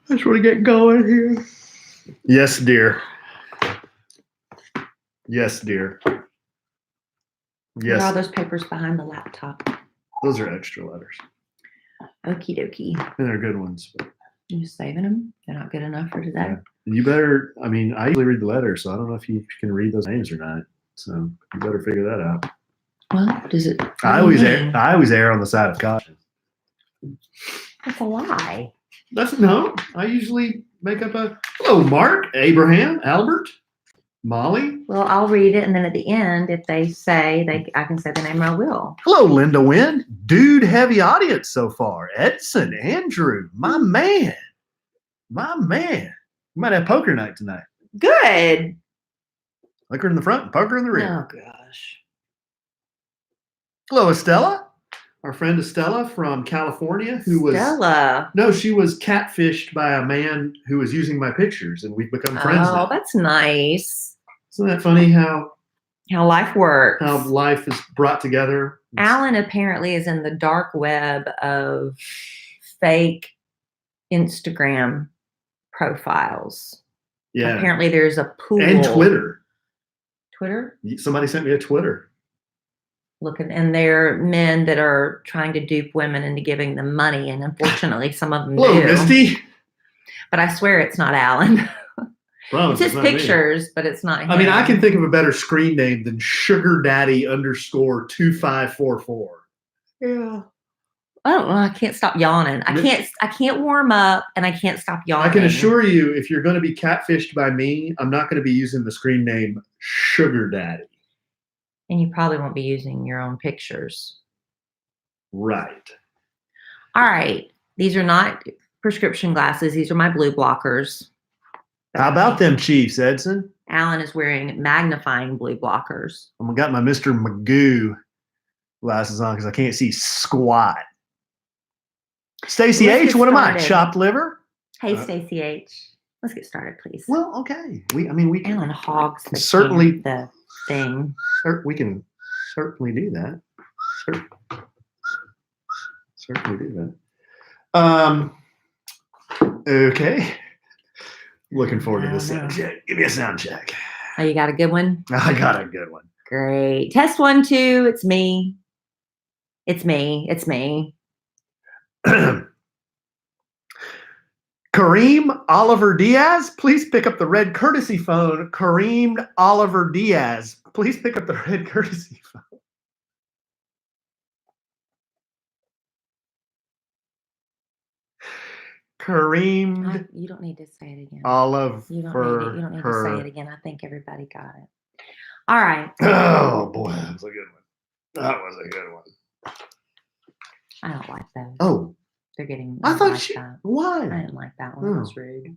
I just want to get going here. Yes, dear. Yes, dear. Yes. Are all Yes. those papers behind the laptop? Those are extra letters. Okie dokie. And they're good ones. But You're just saving them? They're not good enough for today? yeah. You better, I usually read the letters, so I don't know if you can read those names or not. So you better figure that out. Well, does it? I always err on the side of caution. That's a lie. I usually make up hello, Mark, Abraham, Albert, Molly. Well, I'll read it, and then at the end, if they say I can say the name, I will. Hello, Linda Wynn. Dude, heavy audience so far. Edson, Andrew, my man. We might have poker night tonight. Good. Liquor in the front and poker in the rear. Oh, gosh. Hello, Estella. Our friend Estella from California, she was catfished by a man who was using my pictures, and we've become friends now. Oh, that's nice. Isn't that funny how life works? How life is brought together. Alan apparently is in the dark web of fake Instagram profiles. Yeah. Apparently there's a pool. And Twitter. Twitter? Somebody sent me a Twitter. And they're men that are trying to dupe women into giving them money, and unfortunately some of them Hello, do. Misty. But I swear it's not Alan. Promise, it's his pictures, me. But it's not him. I can think of a better screen name than Sugar Daddy _2544. Yeah. Oh, I can't stop yawning. I can't warm up, and I can't stop yawning. I can assure you, if you're going to be catfished by me, I'm not going to be using the screen name Sugar Daddy. And you probably won't be using your own pictures. Right. All right. These are not prescription glasses. These are my blue blockers. How about them Chiefs, Edson? Alan is wearing magnifying blue blockers. I got my Mr. Magoo glasses on because I can't see squat. Stacy H, what am I? Chopped liver? Hey, Stacy H. Let's get started, please. Well, okay. We Alan hogs the thing. We can certainly do that. Certainly do that. Okay. Looking forward to this sound check. Give me a sound check. Oh, you got a good one? I got a good one. Great. Test 1, 2. It's me. It's me. It's me. Kareem Oliver Diaz, please pick up the red courtesy phone. Kareem Oliver Diaz, please pick up the red courtesy phone. Kareem. You don't need to say it again. Oliver. You don't need to say it again. I think everybody got it. All right. Oh boy, that was a good one. That was a good one. I don't like those. Oh. They're getting. I thought why? I didn't like that one. It was rude.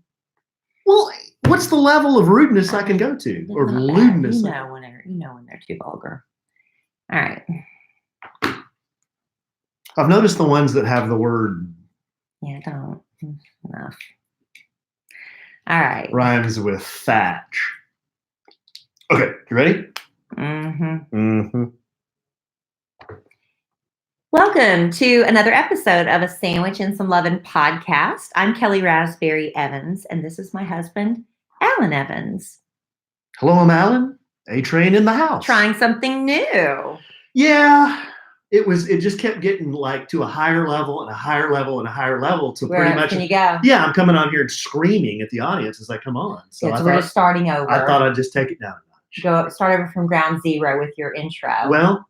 Well, what's the level of rudeness I can go to, or lewdness? You know when they're too vulgar. All right. I've noticed the ones that have the word. Yeah, don't. Enough. All right. Rhymes with thatch. Okay, you ready? Mm-hmm. Mm-hmm. Welcome to another episode of A Sandwich and Some Lovin' podcast. I'm Kelli Raspberry Evans, and this is my husband, Alan Evans. Hello, I'm Alan. A-Train in the house. Trying something new. Yeah. It just kept getting like to a higher level and a higher level and a higher level to pretty much. Can you go? Yeah, I'm coming on here and screaming at the audience as I come on. So we're just starting over. I thought I'd just take it down a notch. Start over from ground zero with your intro. Well,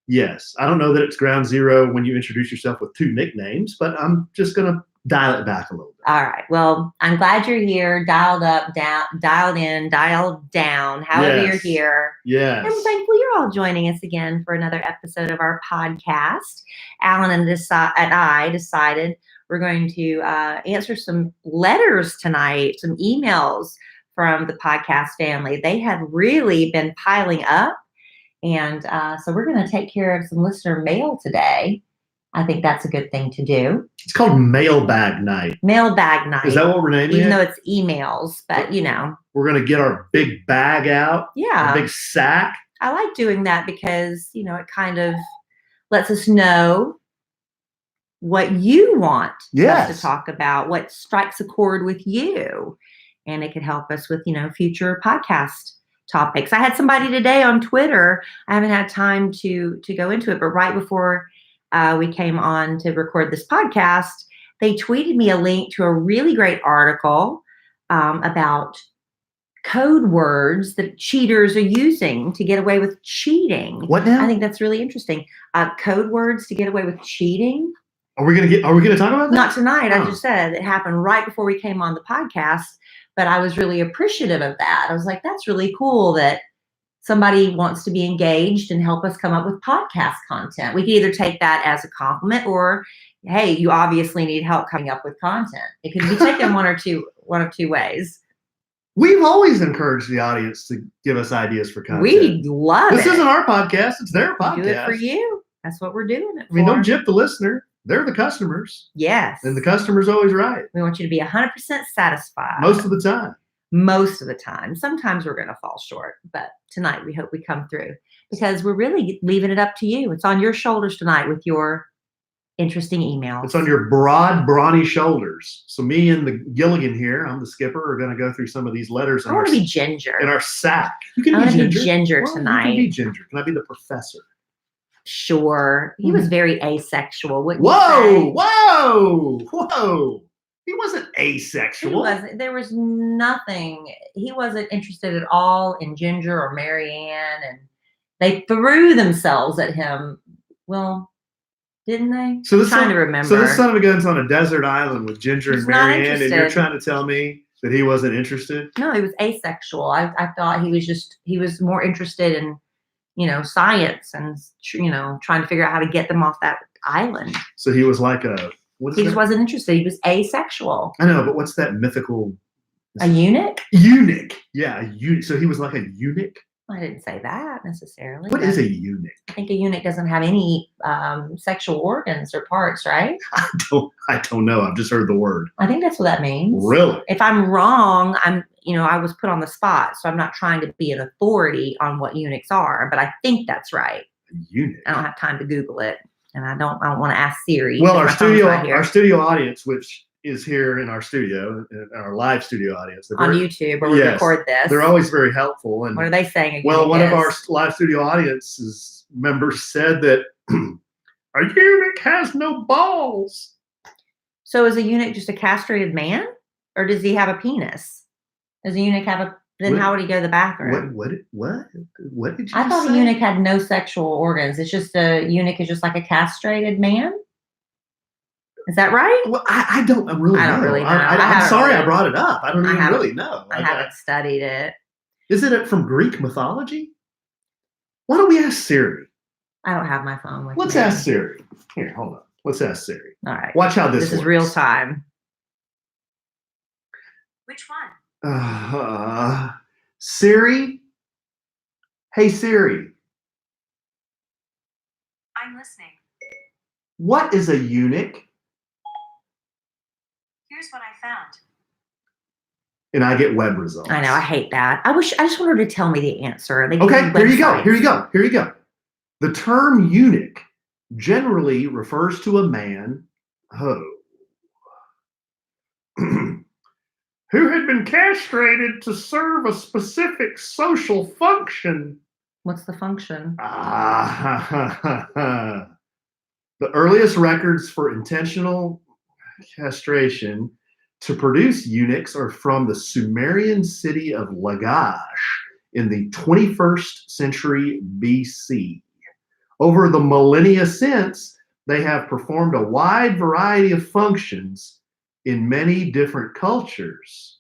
yes. I don't know that it's ground zero when you introduce yourself with 2 nicknames, but I'm just going to dial it back a little bit. All right. Well, I'm glad you're here, dialed up, dialed in, dialed down, however you're here. Yes. I'm thankful you're all joining us again for another episode of our podcast. Alan and I decided we're going to answer some letters tonight, some emails from the podcast family. They have really been piling up. And so we're going to take care of some listener mail today. I think that's a good thing to do. It's called Mailbag Night. Mailbag Night. Is that what we're naming it? Even though it's emails, but you know. We're going to get our big bag out. Yeah. Our big sack. I like doing that because, you know, it kind of lets us know what you want us Yes. to talk about, what strikes a chord with you. And it could help us with, future podcast topics. I had somebody today on Twitter. I haven't had time to go into it, but right before we came on to record this podcast, they tweeted me a link to a really great article about code words that cheaters are using to get away with cheating. What now? I think that's really interesting. Code words to get away with cheating. Are we gonna talk about that? Not tonight. Oh. I just said it happened right before we came on the podcast, but I was really appreciative of that. I was like, that's really cool that somebody wants to be engaged and help us come up with podcast content. We can either take that as a compliment or, hey, you obviously need help coming up with content. It could be taken one of two ways. We've always encouraged the audience to give us ideas for content. We love This it. isn't our podcast; it's their podcast. We do it for you. That's what we're doing it for. I mean, don't jip the listener. They're the customers. Yes. And the customer's always right. We want you to be 100% satisfied. Most of the time. Most of the time. Sometimes we're going to fall short, but tonight we hope we come through because we're really leaving it up to you. It's on your shoulders tonight with your interesting emails. It's on your broad, brawny shoulders. So me and the Gilligan here, I'm the skipper, are going to go through some of these letters I want to be Ginger. in our sack. You can I want to be be Ginger Well, tonight. You can be Ginger. Can I be the professor? Sure. He was very asexual, wouldn't you Whoa, say? whoa. He wasn't He asexual. wasn't. There was nothing. He wasn't interested at all in Ginger or Marianne, and they threw themselves at him. Well, didn't they? So this I'm trying son, to remember. So this son of a gun's on a desert island with Ginger He's and not Marianne, and you're interested. trying to tell me that he wasn't interested? No, he was asexual. I thought he was more interested in, science and, trying to figure out how to get them off that island. So he was like He just wasn't interested. He was asexual. I know, but what's that mythical? A eunuch? Eunuch. Yeah, a eunuch. So he was like a eunuch? I didn't say that necessarily. What is a eunuch? I think a eunuch doesn't have any sexual organs or parts, right? I don't know. I've just heard the word. I think that's what that means. Really? If I'm wrong, I was put on the spot, so I'm not trying to be an authority on what eunuchs are, but I think that's right. A eunuch. I don't have time to Google it, and I don't want to ask Siri. Well, because my phone's right here. our studio audience, which is here in our studio, our live studio audience, on YouTube, where we record this. They're always very helpful. And what are they saying? Well, one of our live studio audience's members said that a eunuch has no balls. So is a eunuch just a castrated man, or does he have a penis? Does a eunuch have a? Then how would he go to the bathroom? What did you I thought say? a eunuch had no sexual organs. It's just a eunuch is just like a castrated man. Is that right? Well, I don't really know. I don't really know. I'm sorry I brought it up. I don't even really know. I haven't studied it. Is it from Greek mythology? Why don't we ask Siri? I don't have my phone with me. Let's ask Siri. Here, hold on. Let's ask Siri. All right. Watch how this is works. real time. Which one? Siri? Hey, Siri. I'm listening. What is a eunuch? Here's what I found. And I get web results. I know. I hate that. I just want her to tell me the answer. They give Okay, me here you go. websites. Here you go. The term eunuch generally refers to a man who had been castrated to serve a specific social function. What's the function? The earliest records for intentional castration to produce eunuchs are from the Sumerian city of Lagash in the 21st century BC. Over the millennia since, they have performed a wide variety of functions in many different cultures.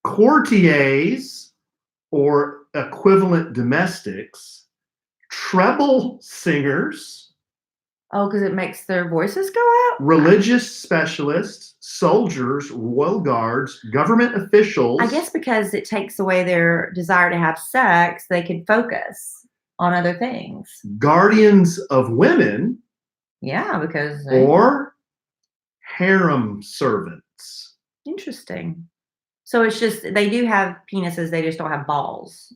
Courtiers, or equivalent domestics, treble singers, Oh, because it makes their voices go up? religious specialists, soldiers, royal guards, government officials. I guess because it takes away their desire to have sex, they could focus on other things. Guardians of women, Yeah, because or harem servants. interesting. So it's just they do have penises, they just don't have balls.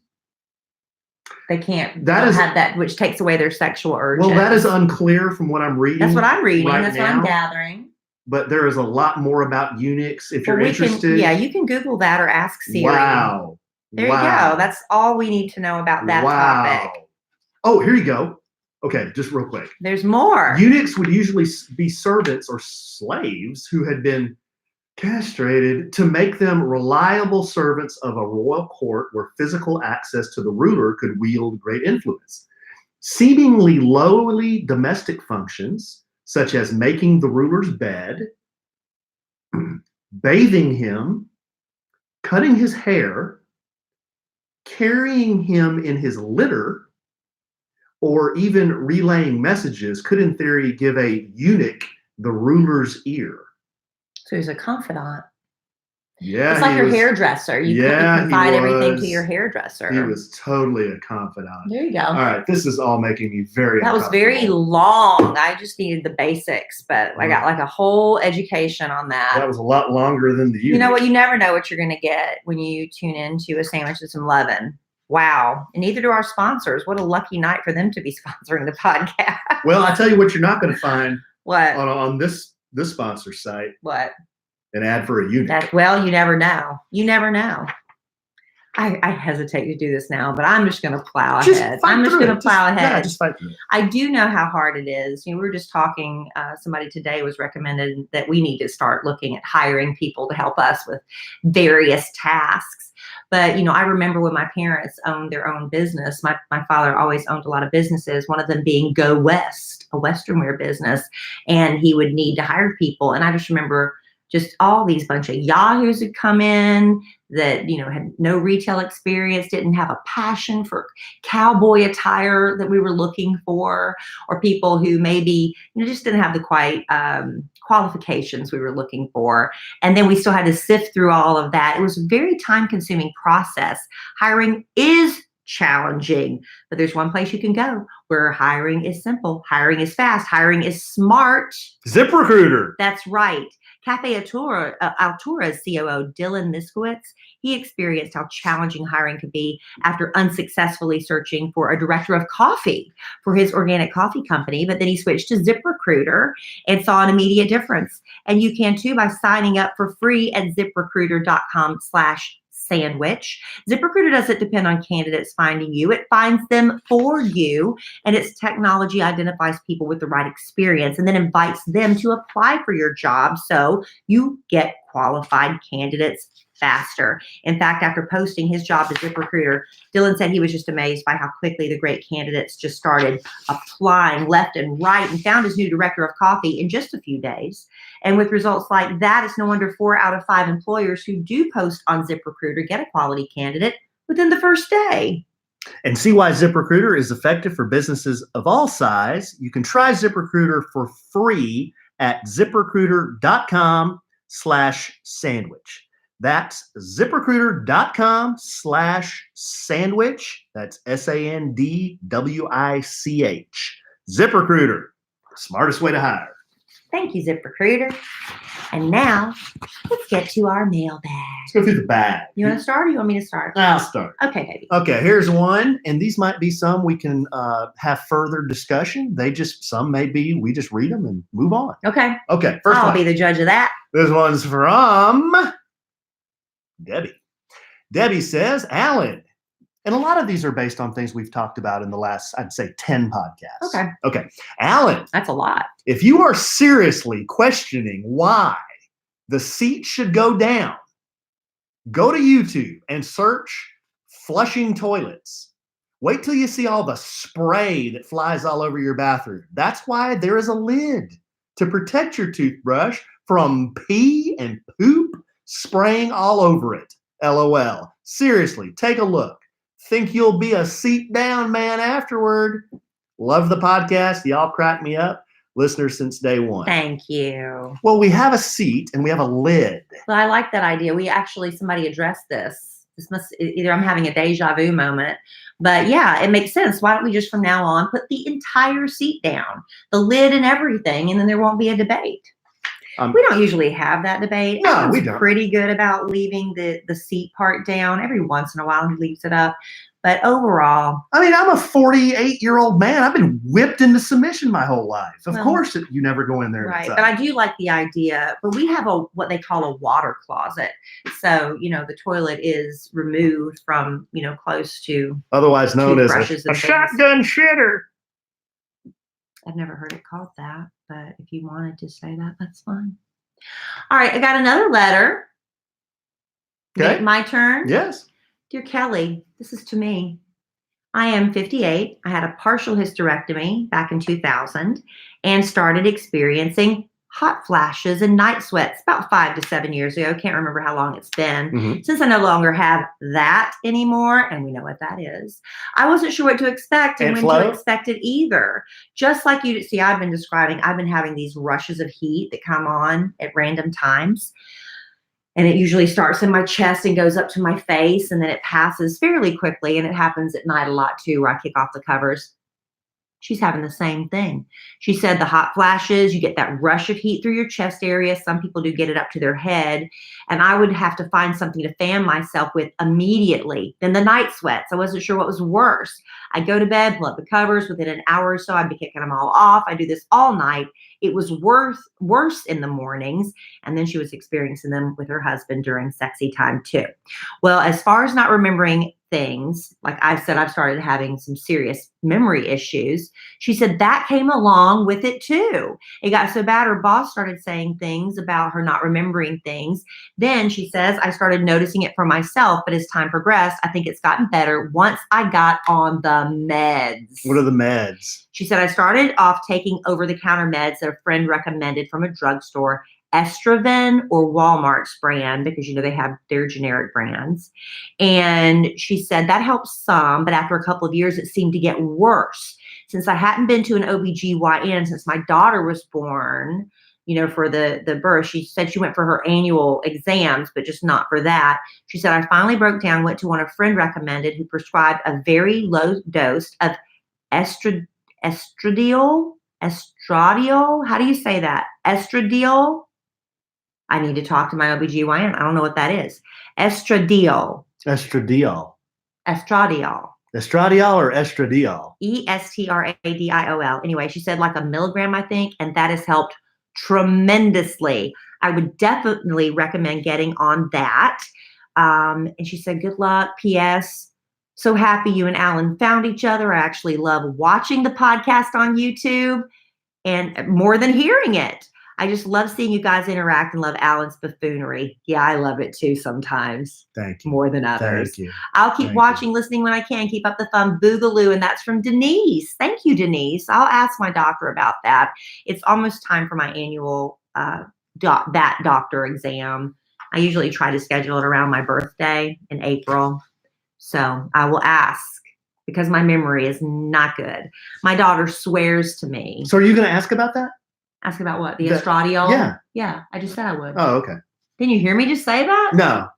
They can't That is- have that, which takes away their sexual urges. Well, that is unclear from what I'm reading. That's what I'm reading. right That's now, what I'm gathering. But there is a lot more about eunuchs if Well, you're interested. you can Google that or ask Siri. Wow. There you go. That's all we need to know about that topic. Oh, here you go. Okay, just real quick. There's more. Eunuchs would usually be servants or slaves who had been castrated to make them reliable servants of a royal court where physical access to the ruler could wield great influence. Seemingly lowly domestic functions, such as making the ruler's bed, bathing him, cutting his hair, carrying him in his litter, or even relaying messages could, in theory, give a eunuch the ruler's ear. So he's a confidant. Yeah, it's like your hairdresser. You confide everything to your hairdresser. He was totally a confidant. There you go. All right, this is all making me very That was very long. I just needed the basics, but I got like a whole education on that. That was a lot longer than the eunuch. You know what? You never know what you're going to get when you tune into A Sandwich with Some Lovin'. Wow. And neither do our sponsors. What a lucky night for them to be sponsoring the podcast. Well, I tell you what you're not going to find what on this sponsor site. What? An ad for a eunuch. Well, you never know. You never know. I hesitate to do this now, but I'm just going to plow ahead. I'm just going to plow ahead. Yeah, just fight through it. I do know how hard it is. You know, we were just talking, somebody today was recommended that we need to start looking at hiring people to help us with various tasks. But, you know, I remember when my parents owned their own business, my father always owned a lot of businesses, one of them being Go West, a Western wear business, and he would need to hire people. And I just remember just all these bunch of yahoos would come in that, you know, had no retail experience, didn't have a passion for cowboy attire that we were looking for, or people who maybe, you know, just didn't have the qualifications we were looking for. And then we still had to sift through all of that. It was a very time-consuming process. Hiring is challenging, but there's one place you can go where hiring is simple, hiring is fast, hiring is smart. ZipRecruiter. That's right. Cafe Altura's COO, Dylan Miskowitz, he experienced how challenging hiring could be after unsuccessfully searching for a director of coffee for his organic coffee company. But then he switched to ZipRecruiter and saw an immediate difference. And you can too by signing up for free at ZipRecruiter.com/sandwich. ZipRecruiter doesn't depend on candidates finding you. It finds them for you, and its technology identifies people with the right experience and then invites them to apply for your job so you get qualified candidates faster. In fact, after posting his job to ZipRecruiter, Dylan said he was just amazed by how quickly the great candidates just started applying left and right and found his new director of coffee in just a few days. And with results like that, it's no wonder 4 out of 5 employers who do post on ZipRecruiter get a quality candidate within the first day. And see why ZipRecruiter is effective for businesses of all size. You can try ZipRecruiter for free at ZipRecruiter.com/sandwich. That's ZipRecruiter.com/sandwich. That's SANDWICH. ZipRecruiter, smartest way to hire. Thank you, ZipRecruiter. And now, let's get to our mailbag. Let's go through the bag. You want to start or you want me to start? I'll start. Okay, baby. Okay, here's one. And these might be some we can have further discussion. Some may be, we just read them and move on. Okay. Okay, first I'll one. be the judge of that. This one's from Debbie. Debbie says, Alan, and a lot of these are based on things we've talked about in the last, I'd say, 10 podcasts. Okay. Alan. That's a lot. If you are seriously questioning why the seat should go down, go to YouTube and search flushing toilets. Wait till you see all the spray that flies all over your bathroom. That's why there is a lid to protect your toothbrush from pee and poop spraying all over it. LOL. Seriously, take a look. Think you'll be a seat down man afterward. Love the podcast. Y'all crack me up. Listeners since day one. Thank you. Well, we have a seat and we have a lid. Well, I like that idea. Somebody addressed this. Either I'm having a deja vu moment, but yeah, it makes sense. Why don't we just from now on put the entire seat down, the lid and everything, and then there won't be a debate. We don't usually have that debate. No, we don't. Pretty good about leaving the seat part down. Every once in a while, he leaves it up. But overall, I mean, I'm a 48-year-old man. I've been whipped into submission my whole life. Of Well, course, you never go in there. right. And But I do like the idea. But we have what they call a water closet. So, the toilet is removed from, close to otherwise known as toothbrushes a and things. shotgun shitter. I've never heard it called that. But if you wanted to say that, that's fine. All right. I got another letter. Okay. My turn? Yes. Dear Kelli, this is to me. I am 58. I had a partial hysterectomy back in 2000 and started experiencing hot flashes and night sweats about 5 to 7 years ago. Can't remember how long it's been. Mhm. Since I no longer have that anymore, and we know what that is, I wasn't sure what to expect and when to expect it either. Just like you see, I've been describing, I've been having these rushes of heat that come on at random times. And it usually starts in my chest and goes up to my face, and then it passes fairly quickly. And it happens at night a lot too, where I kick off the covers. She's having the same thing. She said the hot flashes, you get that rush of heat through your chest area. Some people do get it up to their head. And I would have to find something to fan myself with immediately. Then the night sweats. I wasn't sure what was worse. I'd go to bed, pull up the covers. Within an hour or so, I'd be kicking them all off. I do this all night. It was worse in the mornings. And then she was experiencing them with her husband during sexy time too. Well, as far as not remembering things, like I said, I've started having some serious memory issues. She said that came along with it too. It got so bad, her boss started saying things about her not remembering things. Then she says, I started noticing it for myself, but as time progressed, I think it's gotten better once I got on the meds. What are the meds? She said, I started off taking over-the-counter meds that a friend recommended from a drugstore, Estravin or Walmart's brand, because, they have their generic brands. And she said that helps some, but after a couple of years, it seemed to get worse. Since I hadn't been to an OBGYN since my daughter was born, for the birth, she said she went for her annual exams, but just not for that. She said, I finally broke down, went to one a friend recommended who prescribed a very low dose of estradiol. How do you say that? Estradiol. I need to talk to my OBGYN. I don't know what that is. Estradiol. Estradiol. Estradiol. Estradiol or estradiol? Estradiol. Anyway, she said like a milligram, I think, and that has helped tremendously. I would definitely recommend getting on that. And she said, good luck. P.S. So happy you and Alan found each other. I actually love watching the podcast on YouTube and more than hearing it. I just love seeing you guys interact and love Alan's buffoonery. Yeah, I love it too sometimes. Thank you. More than others. Thank you. I'll keep watching, listening when I can. Keep up the fun, boogaloo. And that's from Denise. Thank you, Denise. I'll ask my doctor about that. It's almost time for my annual doctor exam. I usually try to schedule it around my birthday in April. So I will ask because my memory is not good. My daughter swears to me. So are you going to ask about that? Ask about what? The estradiol? Yeah. Yeah, I just said I would. Oh, okay. Didn't you hear me just say that? No.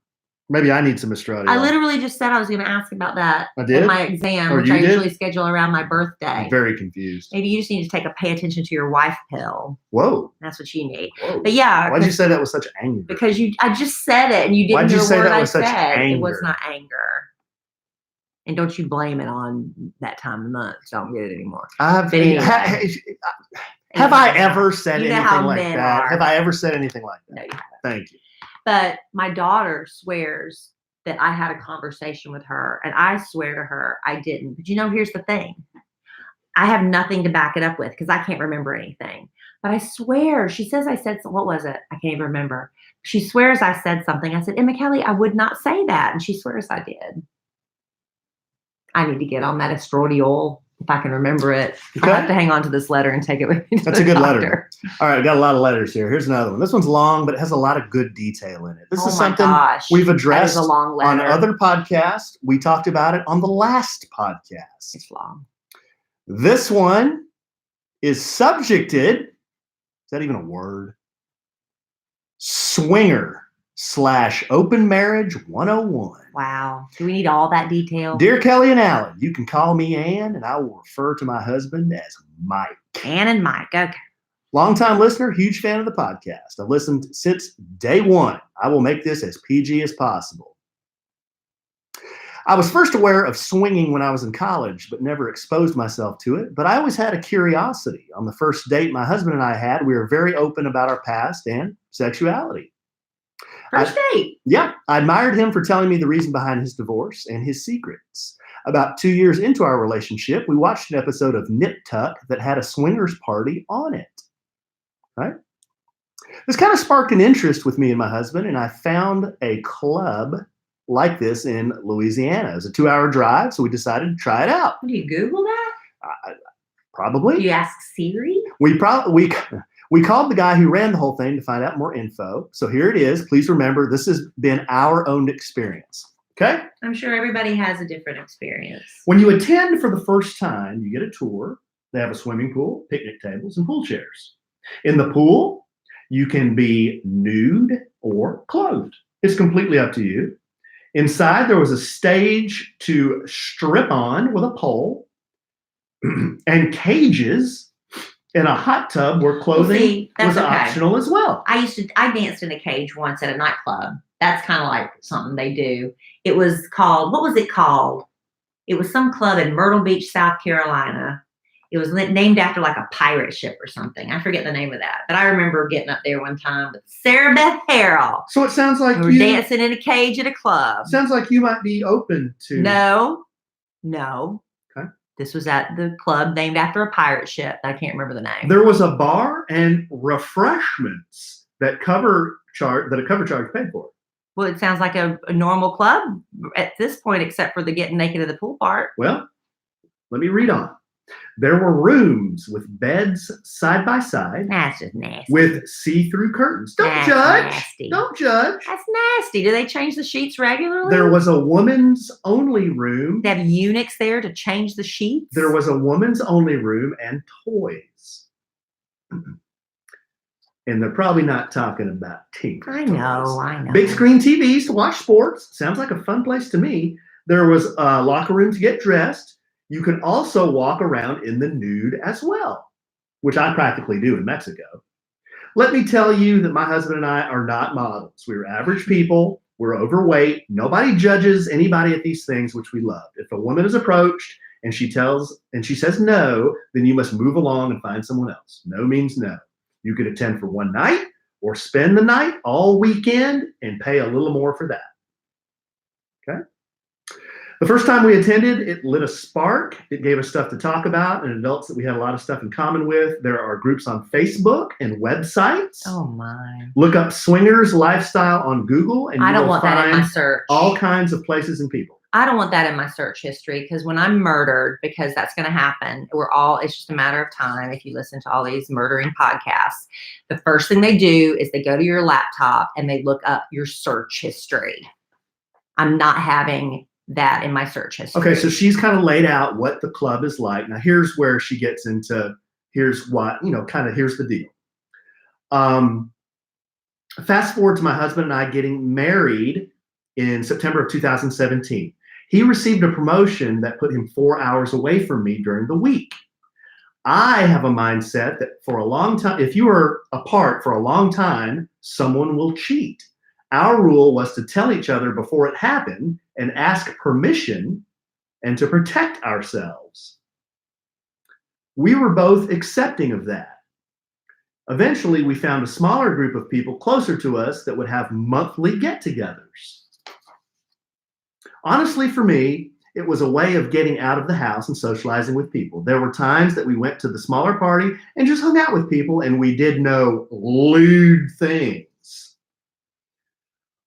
Maybe I need some estradiol. I literally just said I was going to ask about that. I did? In my exam, Or which you I did? usually schedule around my birthday. I'm very confused. Maybe you just need to pay attention to your wife pill. Whoa. That's what you need. Whoa. But yeah. Why'd you say that with such anger? Because I just said it and you didn't Why'd hear you a say word that I with such said. anger? It was not anger. And don't you blame it on that time of the month. So I don't get it anymore. Have I ever said anything like men that? are. Have I ever said anything like that? No, you haven't. Thank you. But my daughter swears that I had a conversation with her, and I swear to her I didn't. But here's the thing. I have nothing to back it up with because I can't remember anything. But I swear, she says I said, what was it? I can't even remember. She swears I said something. I said, Emma Kelly, I would not say that. And she swears I did. I need to get on that estradiol if I can remember it. Okay. I have to hang on to this letter and take it with me to That's the a good doctor. letter. All right, we got a lot of letters here. Here's another one. This one's long, but it has a lot of good detail in it. This is something we've addressed a long on letter. other podcasts. We talked about it on the last podcast. It's long. This one is subjected. Is that even a word? Swinger/open marriage 101. Wow. Do we need all that detail? Dear Kelly and Alan, you can call me Ann, and I will refer to my husband as Mike. Ann and Mike. Okay. Longtime listener, huge fan of the podcast. I've listened since day one. I will make this as PG as possible. I was first aware of swinging when I was in college, but never exposed myself to it. But I always had a curiosity. On the first date my husband and I had, we were very open about our past and sexuality. First date. Yeah, I admired him for telling me the reason behind his divorce and his secrets. About 2 years into our relationship, we watched an episode of Nip Tuck that had a swingers party on it. Right? This kind of sparked an interest with me and my husband, and I found a club like this in Louisiana. It was a 2-hour drive, so we decided to try it out. Do you Google that? Probably. Do you ask Siri? We called the guy who ran the whole thing to find out more info. So here it is. Please remember, this has been our own experience. Okay? I'm sure everybody has a different experience. When you attend for the first time, you get a tour. They have a swimming pool, picnic tables, and pool chairs. In the pool, you can be nude or clothed. It's completely up to you. Inside, there was a stage to strip on with a pole and cages in a hot tub where clothing was optional as well. I danced in a cage once at a nightclub. That's kind of like something they do. It was called, what was it called? It was some club in Myrtle Beach, South Carolina. It was named after like a pirate ship or something. I forget the name of that. But I remember getting up there one time with Sarah Beth Harrell. So it sounds like we were dancing in a cage at a club. Sounds like you might be open to. No. Okay. This was at the club named after a pirate ship. I can't remember the name. There was a bar and refreshments that a cover charge paid for. Well, it sounds like a normal club at this point, except for the getting naked at the pool part. Well, let me read on. There were rooms with beds side by side. That's just nasty. With see-through curtains. Don't judge. Don't judge. That's nasty. Do they change the sheets regularly? There was a woman's only room. They have eunuchs there to change the sheets? There was a woman's only room and toys. And they're probably not talking about teen. I know. Big screen TVs to watch sports. Sounds like a fun place to me. There was a locker room to get dressed. You can also walk around in the nude as well, which I practically do in Mexico. Let me tell you that my husband and I are not models. We're average people. We're overweight. Nobody judges anybody at these things, which we love. If a woman is approached and she says no, then you must move along and find someone else. No means no. You could attend for one night or spend the night all weekend and pay a little more for that. Okay? The first time we attended, it lit a spark. It gave us stuff to talk about and adults that we had a lot of stuff in common with. There are groups on Facebook and websites. Oh, my. Look up swingers lifestyle on Google and I don't want that in my search. All kinds of places and people. I don't want that in my search history because when I'm murdered, because that's going to happen, it's just a matter of time. If you listen to all these murdering podcasts, the first thing they do is they go to your laptop and they look up your search history. I'm not having that in my search history. Okay, so she's kind of laid out what the club is like. Now here's where she gets into, here's the deal. Fast forward to my husband and I getting married in September of 2017. He received a promotion that put him 4 hours away from me during the week. I have a mindset that for a long time, if you are apart for a long time, someone will cheat. Our rule was to tell each other before it happened and ask permission and to protect ourselves. We were both accepting of that. Eventually, we found a smaller group of people closer to us that would have monthly get-togethers. Honestly, for me, it was a way of getting out of the house and socializing with people. There were times that we went to the smaller party and just hung out with people, and we did no lewd things.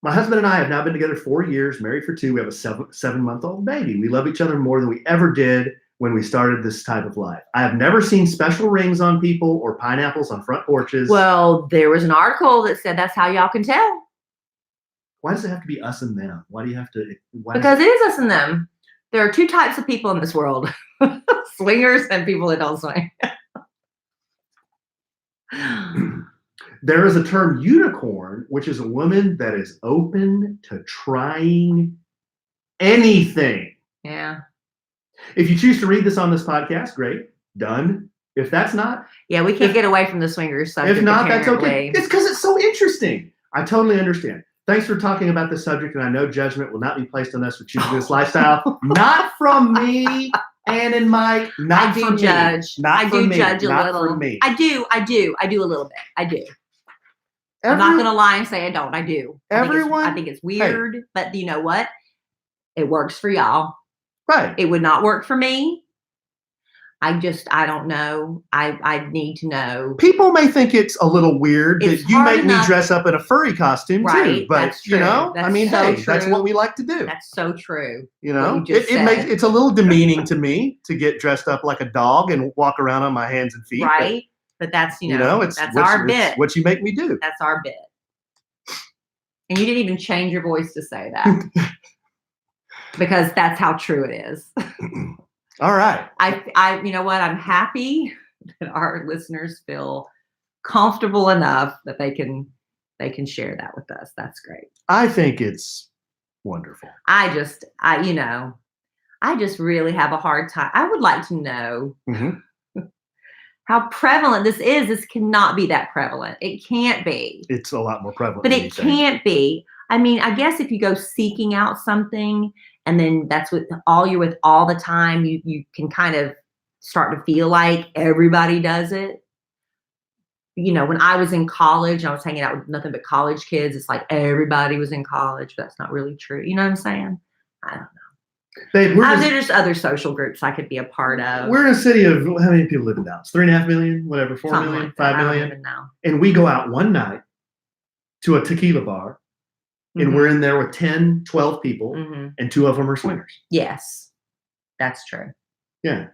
My husband and I have now been together 4 years, married for 2. We have a 7-month-old baby. We love each other more than we ever did when we started this type of life. I have never seen special rings on people or pineapples on front porches. Well, there was an article that said that's how y'all can tell. Why does it have to be us and them? Why do you have to? Because it is us and them. There are 2 types of people in this world. Swingers and people that don't swing. There is a term unicorn, which is a woman that is open to trying anything. Yeah. If you choose to read this on this podcast, great. Done. If that's not. Yeah, we can't get away from the swingers subject. If not, that's okay. It's because it's so interesting. I totally understand. Thanks for talking about this subject, and I know judgment will not be placed on us for choosing this lifestyle. Not from me, Ann and Mike. Not I do from judge. me. Not I from do me. judge a Not little. from me. I do a little bit. I do. I'm not gonna lie and say I don't. I do. I think it's weird, but you know what? It works for y'all. Right. It would not work for me. I don't know. I need to know. People may think it's a little weird It's that you hard make me enough- dress up in a furry costume too. Right, But that's true. That's I mean, so hey, that's true. what we like to do. That's so true. You know, what you just it makes said. it's a little demeaning to me to get dressed up like a dog and walk around on my hands and feet. Right. But that's It's that's what, our it's bit. what you make me do. That's our bit. And you didn't even change your voice to say that. Because that's how true it is. All right. I you know what? I'm happy that our listeners feel comfortable enough that they can share that with us. That's great. I think it's wonderful. I just really have a hard time. I would like to know how prevalent this is. This cannot be that prevalent. It can't be. It's a lot more prevalent. But than it you think. can't be. I mean, I guess if you go seeking out something and then that's what you're with all the time, you can kind of start to feel like everybody does it. When I was in college, I was hanging out with nothing but college kids. It's like everybody was in college, but that's not really true. You know what I'm saying? I don't know. Babe, There's other social groups I could be a part of. We're in a city of how many people live in Dallas? 3.5 million, whatever, 4 Something million, like that. 5 I don't million. even know. And we go out one night to a tequila bar, and we're in there with 10, 12 people, and 2 of them are swingers. Yes, that's true. Yeah.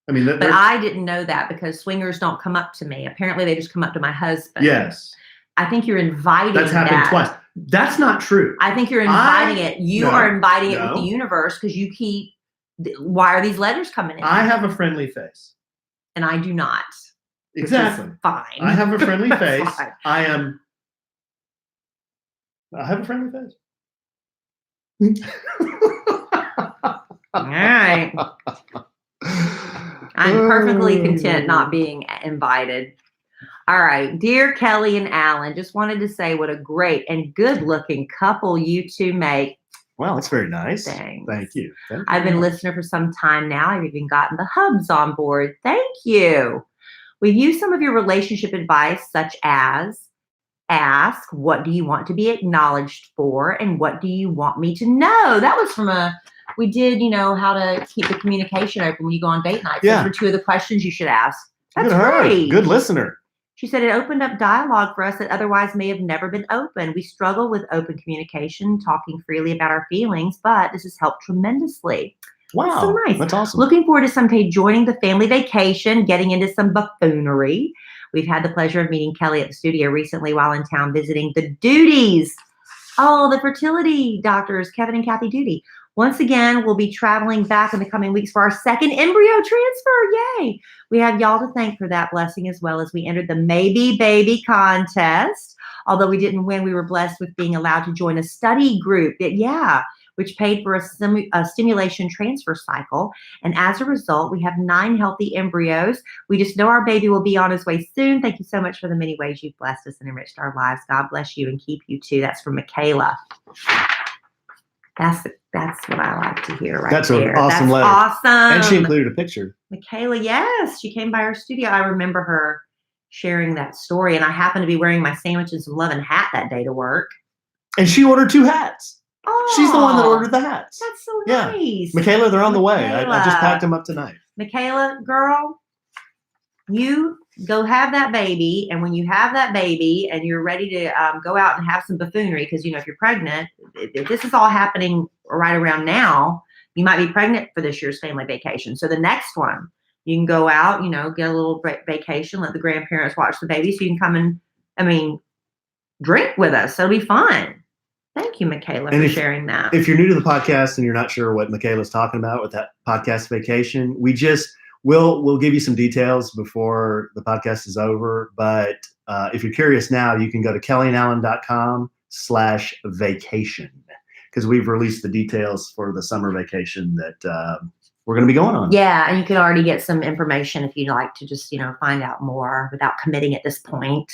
I mean, but I didn't know that because swingers don't come up to me. Apparently, they just come up to my husband. Yes. I think you're inviting That's happened twice. That's not true. I think you're inviting it. You are inviting it with no. the universe because you keep. Why are these letters coming in? I have a friendly face. And I do not. Exactly. Which is fine. I have a friendly face. Fine. I have a friendly face. All right. I'm perfectly content not being invited. All right. Dear Kelli and Alan, just wanted to say what a great and good-looking couple you two make. Wow, that's very nice. Thanks. Thank you. I've been a listener for some time now. I've even gotten the hubs on board. Thank you. We've used some of your relationship advice, such as ask, what do you want to be acknowledged for? And what do you want me to know? That was from we did, how to keep the communication open when you go on date nights. Yeah. Those were 2 of the questions you should ask. That's Good great. Good listener. She said it opened up dialogue for us that otherwise may have never been open. We struggle with open communication, talking freely about our feelings, but this has helped tremendously. Wow. That's so nice. That's awesome. Looking forward to someday joining the family vacation, getting into some buffoonery. We've had the pleasure of meeting Kelli at the studio recently while in town visiting the Duties. Oh, the fertility doctors, Kevin and Kathy Duty. Once again, we'll be traveling back in the coming weeks for our 2nd embryo transfer. Yay! We have y'all to thank for that blessing as well as we entered the Maybe Baby contest. Although we didn't win, we were blessed with being allowed to join a study group. Which paid for a stimulation transfer cycle. And as a result, we have 9 healthy embryos. We just know our baby will be on his way soon. Thank you so much for the many ways you've blessed us and enriched our lives. God bless you and keep you too. That's from Michaela. That's what I like to hear right there. That's an awesome letter. Awesome. And she included a picture. Michaela, yes. She came by our studio. I remember her sharing that story. And I happened to be wearing my sandwich and some Lovin hat that day to work. And she ordered 2 hats. Oh, she's the one that ordered the hats. That's so nice. Michaela, they're on the way. I just packed them up tonight. Michaela, girl, you go have that baby. And when you have that baby and you're ready to go out and have some buffoonery, because, if you're pregnant, if this is all happening right around now, you might be pregnant for this year's family vacation. So the next one, you can go out, get a little vacation, let the grandparents watch the baby so you can come and, drink with us. So it'll be fun. Thank you, Michaela, for sharing that. If you're new to the podcast and you're not sure what Michaela's talking about with that podcast vacation, we'll give you some details before the podcast is over. But if you're curious now, you can go to kellyandallen.com/vacation because we've released the details for the summer vacation that we're going to be going on. Yeah, and you can already get some information if you'd like to just, find out more without committing at this point.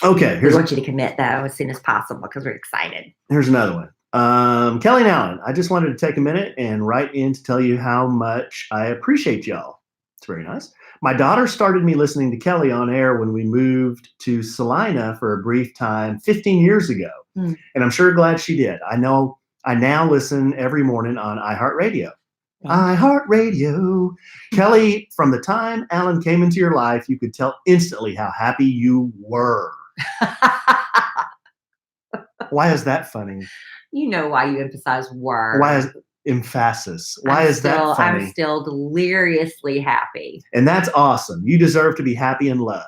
Okay, We want you to commit, though, as soon as possible because we're excited. here's another one. Kelly and Alan, I just wanted to take a minute and write in to tell you how much I appreciate y'all. It's very nice. My daughter started me listening to Kelly on air when we moved to Salina for a brief time 15 years ago. And I'm sure glad she did. I now listen every morning on iHeartRadio. iHeartRadio. Kelly, from the time Alan came into your life, you could tell instantly how happy you were. Why is that funny? You know why you emphasize word. Why is emphasis? Why is that funny? I'm still deliriously happy. And that's awesome. You deserve to be happy and loved.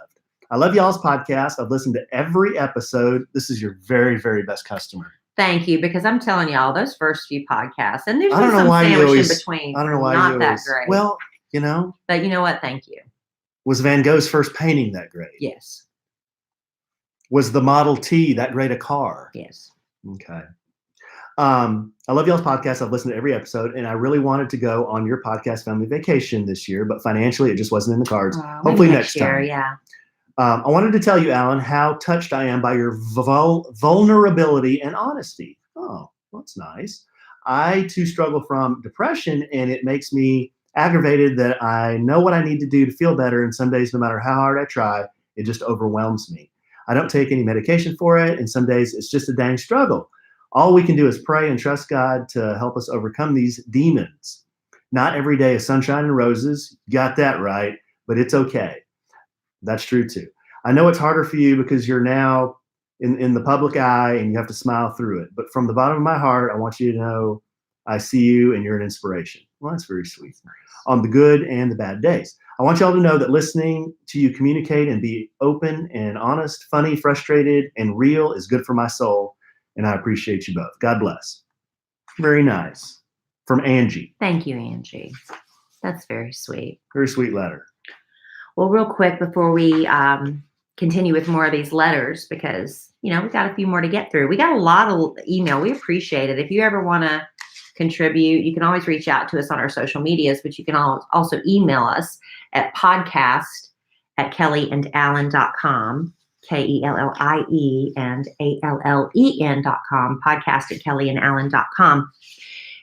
I love y'all's podcast. I've listened to every episode. This is your very, very best customer. Thank you, because I'm telling y'all, those first few podcasts, and there's I don't been know some why you sandwich always- in between. I don't know why not you that always- great. Well, you know, but you know what? Thank you. was Van Gogh's first painting that great? Yes. Was the Model T that great a car? Yes. Okay. I love y'all's podcast. I've listened to every episode, and I really wanted to go on your podcast family vacation this year, but financially it just wasn't in the cards. Hopefully next year, time. yeah. I wanted to tell you, Alan, how touched I am by your vulnerability and honesty. Oh, that's nice. I too struggle from depression, and it makes me aggravated that I know what I need to do to feel better, and some days, no matter how hard I try, it just overwhelms me. I don't take any medication for it, and some days it's just a dang struggle. All we can do is pray and trust God to help us overcome these demons. Not every day is sunshine and roses. You got that right, but it's okay. That's true too. I know it's harder for you because you're now in the public eye and you have to smile through it. But from the bottom of my heart, I want you to know I see you and you're an inspiration. Well, that's very sweet. On the good and the bad days. I want y'all to know that listening to you communicate and be open and honest, funny, frustrated, and real is good for my soul. And I appreciate you both. God bless. Very nice. From Angie. Thank you, Angie. That's very sweet. Very sweet letter. Well, real quick before we continue with more of these letters, because, we got a few more to get through. We got a lot of email. We appreciate it. If you ever want to contribute, you can always reach out to us on our social medias, but you can also email us at podcast@kellyandallen.com. KELLIE and ALLEN.com, podcast@kellyandallen.com.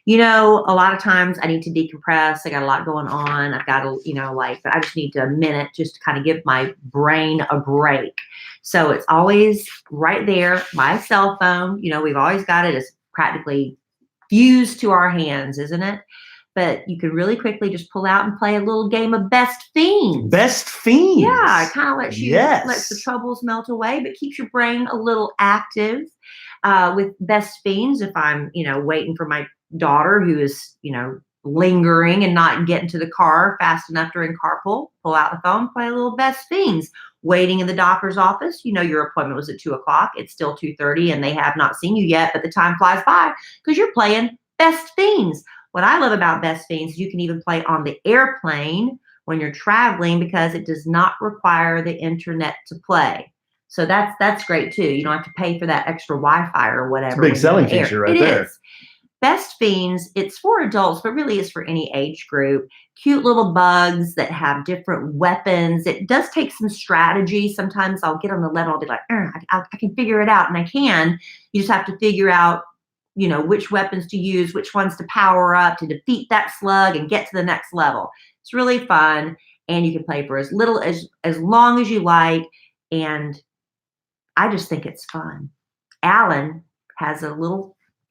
A lot of times I need to decompress. I got a lot going on. I've got to, but I just need a minute just to kind of give my brain a break. So it's always right there, my cell phone. We've always got it. It's practically fused to our hands, isn't it? But you can really quickly just pull out and play a little game of Best Fiends. Best Fiends. Yeah, it kind of lets the troubles melt away, but keeps your brain a little active. With Best Fiends, if I'm, waiting for my daughter who is, lingering and not getting to the car fast enough during carpool, pull out the phone, play a little Best Fiends. Waiting in the doctor's office, your appointment was at 2:00. It's still 2:30 and they have not seen you yet, but the time flies by because you're playing Best Fiends. What I love about Best Fiends is you can even play on the airplane when you're traveling because it does not require the internet to play. So that's great too. You don't have to pay for that extra Wi-Fi or whatever. It's a big selling feature right there. It is. Best Fiends, it's for adults, but really it's for any age group. Cute little bugs that have different weapons. It does take some strategy. Sometimes I'll get on the level, I'll be like, I can figure it out, and I can. You just have to figure out, which weapons to use, which ones to power up to defeat that slug and get to the next level. It's really fun, and you can play for as little as long as you like, and I just think it's fun. Alan has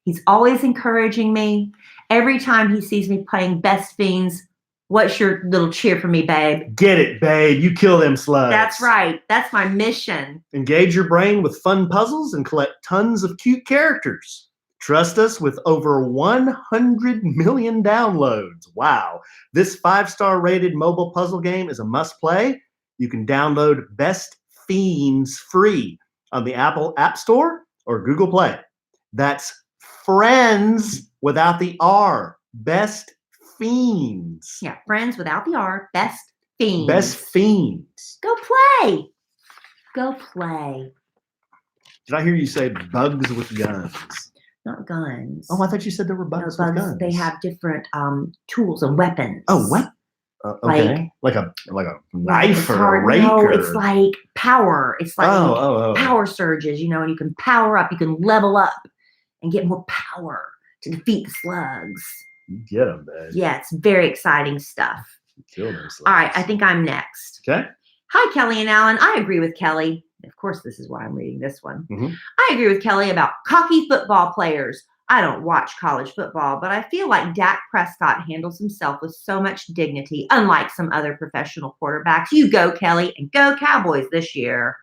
he's always encouraging me. Every time he sees me playing Best Fiends, what's your little cheer for me, babe? Get it, babe. You kill them slugs. That's right. That's my mission. Engage your brain with fun puzzles and collect tons of cute characters. Trust us with over 100 million downloads. Wow. This 5-star rated mobile puzzle game is a must play. You can download Best Fiends free on the Apple App Store or Google Play. That's Friends without the R. Best Fiends. Yeah, Friends without the R. Best Fiends. Best Fiends. Go play. Go play. Did I hear you say bugs with guns? Not guns. Oh, I thought you said there were bugs No, with bugs. guns. They have different tools and weapons. Oh, what? Okay. Like a knife or a rake? No, or... it's like power. It's like oh. power surges, and you can power up. You can level up and get more power to defeat the slugs. Get them, babe. Yeah, it's very exciting stuff. Kill them slugs. All right, I think I'm next. Okay. Hi, Kelly and Alan. I agree with Kelly. Of course, this is why I'm reading this one. Mm-hmm. I agree with Kelly about cocky football players. I don't watch college football, but I feel like Dak Prescott handles himself with so much dignity, unlike some other professional quarterbacks. You go, Kelly, and go Cowboys this year.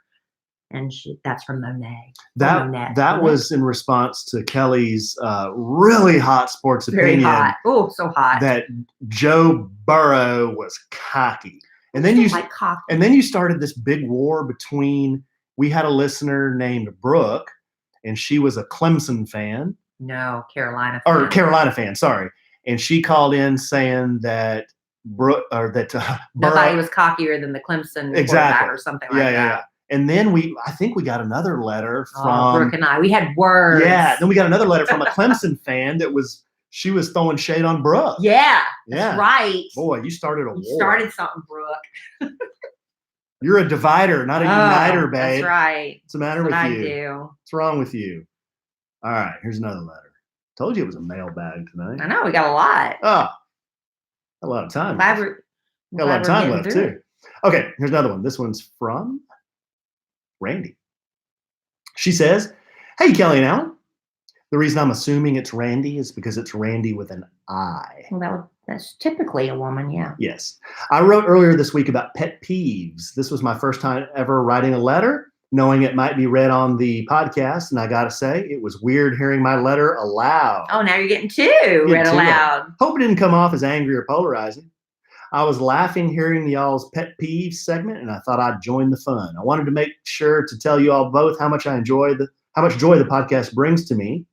And that's from Monet. That was in response to Kelly's really hot sports opinion. Very hot. Oh, so hot. That Joe Burrow was cocky. And then you started this big war between, we had a listener named Brooke, and she was a Clemson fan. No, Carolina fan. Or Carolina fan, sorry. And she called in saying that Burrow nobody was cockier than the Clemson quarterback or something like that. Yeah. And then I think we got another letter from Brooke and I. We had words. Yeah. Then we got another letter from a Clemson fan she was throwing shade on Brooke. Yeah. That's right. Boy, you started a war. You started something, Brooke. You're a divider, not a uniter, babe. That's right. What's the matter with you? I do. What's wrong with you? All right, here's another letter. Told you it was a mailbag tonight. I know, we got a lot. Oh, a lot of time. Got a lot of time left, too. Okay, here's another one. This one's from Randy. She says, "Hey, Kelly and Alan. The reason I'm assuming it's Randy is because it's Randy with an I." Well, that's typically a woman, yeah. Yes. I wrote earlier this week about pet peeves. This was my first time ever writing a letter, knowing it might be read on the podcast, and I got to say, it was weird hearing my letter aloud. Oh, now you're getting two read aloud. Hope it didn't come off as angry or polarizing. I was laughing hearing y'all's pet peeves segment, and I thought I'd join the fun. I wanted to make sure to tell you all both how much joy the podcast brings to me.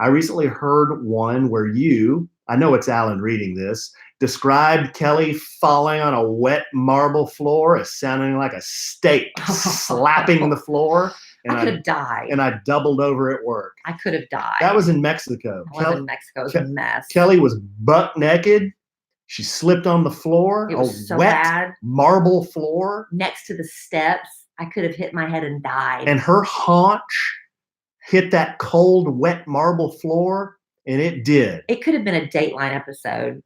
I recently heard one where I know it's Alan reading this, described Kelly falling on a wet marble floor as sounding like a steak slapping the floor. And I could have died. And I doubled over at work. I could have died. That was in Mexico. I was in Mexico. It was a mess. Kelly was buck naked. She slipped on the floor. It was so wet bad. Marble floor. Next to the steps. I could have hit my head and died. And her haunch hit that cold, wet marble floor, and it did. It could have been a Dateline episode,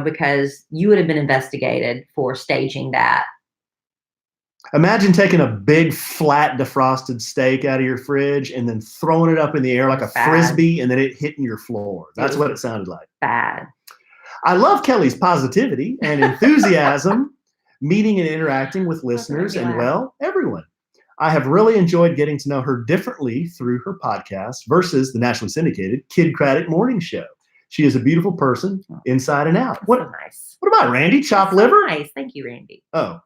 because you would have been investigated for staging that. Imagine taking a big, flat, defrosted steak out of your fridge and then throwing it up in the air like a frisbee, and then it hitting your floor. That's what it sounded like. Bad. I love Kelly's positivity and enthusiasm, meeting and interacting with listeners and, everyone. I have really enjoyed getting to know her differently through her podcast versus the nationally syndicated Kidcratic morning show. She is a beautiful person inside and out. What nice. What about Randy? Chopped liver? Nice. Thank you, Randy. Oh.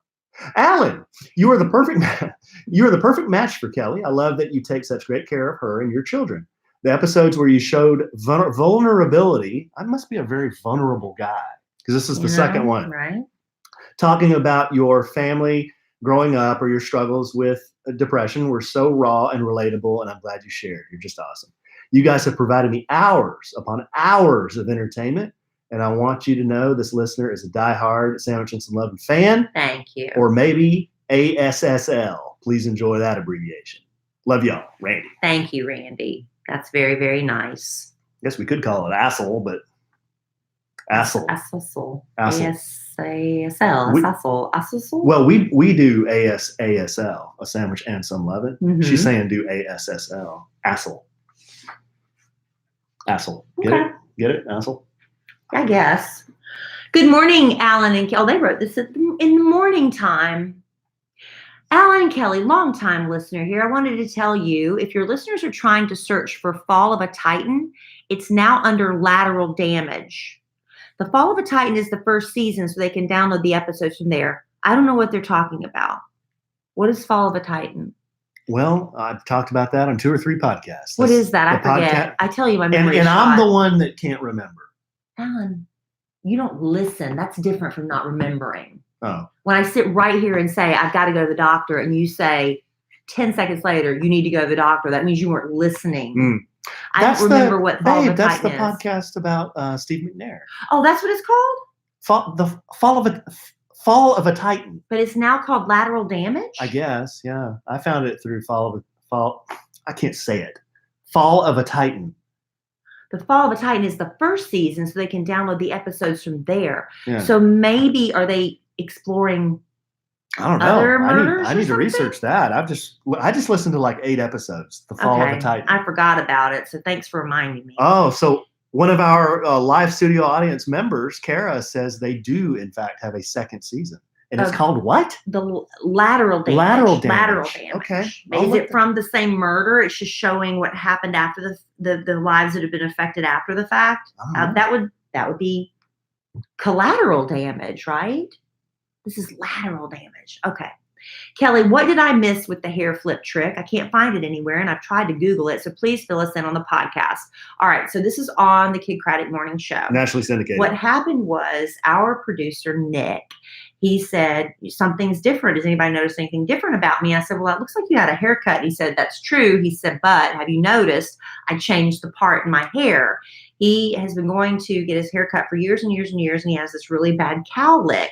Alan, you are the perfect match for Kelly. I love that you take such great care of her and your children. The episodes where you showed vulnerability, I must be a very vulnerable guy, because this is the second one. Right. Talking about your family growing up or your struggles with depression were so raw and relatable, and I'm glad you shared. You're just awesome. You guys have provided me hours upon hours of entertainment, and I want you to know this listener is a diehard Sandwich and Some Lovin' fan. Thank you. Or maybe ASSL. Please enjoy that abbreviation. Love y'all, Randy. Thank you, Randy. That's very, very nice. I guess we could call it Assel, but Assel. Assel. ASASL. Assel. Well, we do ASASL, a Sandwich and Some Lovin'. Mm-hmm. She's saying do ASSL. Assel. Assel. Get Okay. it? Get it? Assel? I guess. Good morning, Alan and Kelly. Oh, they wrote this in the morning time. Alan and Kelly, longtime listener here. I wanted to tell you, if your listeners are trying to search for Fall of a Titan, it's now under lateral damage. The Fall of a Titan is the first season, so they can download the episodes from there. I don't know what they're talking about. What is Fall of a Titan? Well, I've talked about that on 2 or 3 podcasts. What is that? I forget. I tell you, my memory is and shot. I'm the one that can't remember. Alan, you don't listen. That's different from not remembering. Oh. When I sit right here and say, I've got to go to the doctor, and you say 10 seconds later, you need to go to the doctor, that means you weren't listening. I don't remember what Fall of a Titan is. That's the podcast about Steve McNair. Oh, that's what it's called? Fall of a Titan. But it's now called Lateral Damage? I guess, yeah. I found it through I can't say it. Fall of a Titan. The Fall of a Titan is the first season, so they can download the episodes from there. Yeah. So maybe are they exploring I don't know. other murders I need or to something? research that. I just listened to like 8 episodes. The Fall of a Titan. I forgot about it, so thanks for reminding me. Oh, so one of our live studio audience members, Kara, says they do in fact have a second season, and it's called what? The Lateral Damage. Lateral Damage. Lateral Damage. Okay. Is it from the same murder? It's just showing what happened after the lives that have been affected after the fact. That would be collateral damage, right? This is lateral damage. Okay. Kelly, what did I miss with the hair flip trick? I can't find it anywhere, and I've tried to Google it, so please fill us in on the podcast. All right, so this is on the Kid Craddock Morning Show. Nationally syndicated. What happened was our producer, Nick, he said, something's different. Does anybody notice anything different about me? I said, well, it looks like you had a haircut. He said, that's true. He said, but have you noticed I changed the part in my hair? He has been going to get his hair cut for years and years and years, and he has this really bad cowlick.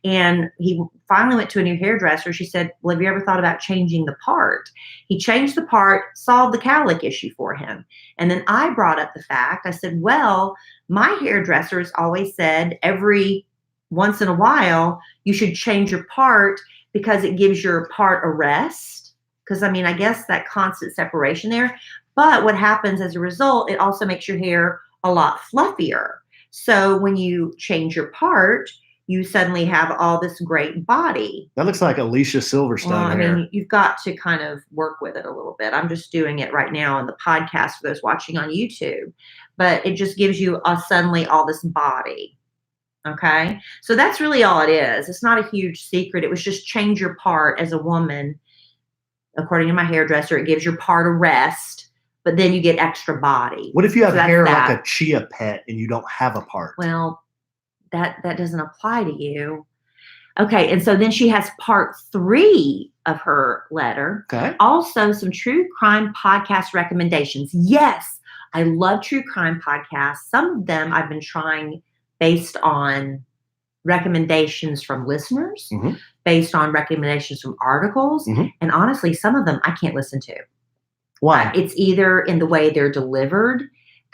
And he finally went to a new hairdresser. She said, well, have you ever thought about changing the part? He changed the part, solved the cowlick issue for him. And then I brought up the fact, I said, well, my hairdresser has always said every once in a while, you should change your part because it gives your part a rest. Because, I mean, I guess that constant separation there. But what happens as a result, it also makes your hair a lot fluffier. So when you change your part, you suddenly have all this great body. That looks like Alicia Silverstone hair. I mean, you've got to kind of work with it a little bit. I'm just doing it right now on the podcast for those watching on YouTube. But it just gives you suddenly all this body. Okay? So that's really all it is. It's not a huge secret. It was just change your part as a woman. According to my hairdresser, it gives your part a rest, but then you get extra body. What if you have hair like a chia pet and you don't have a part? Well, that doesn't apply to you. Okay, and so then she has part 3 of her letter. Okay. Also, some true crime podcast recommendations. Yes, I love true crime podcasts. Some of them I've been trying based on recommendations from listeners, based on recommendations from articles, and honestly, some of them I can't listen to. Why? It's either in the way they're delivered.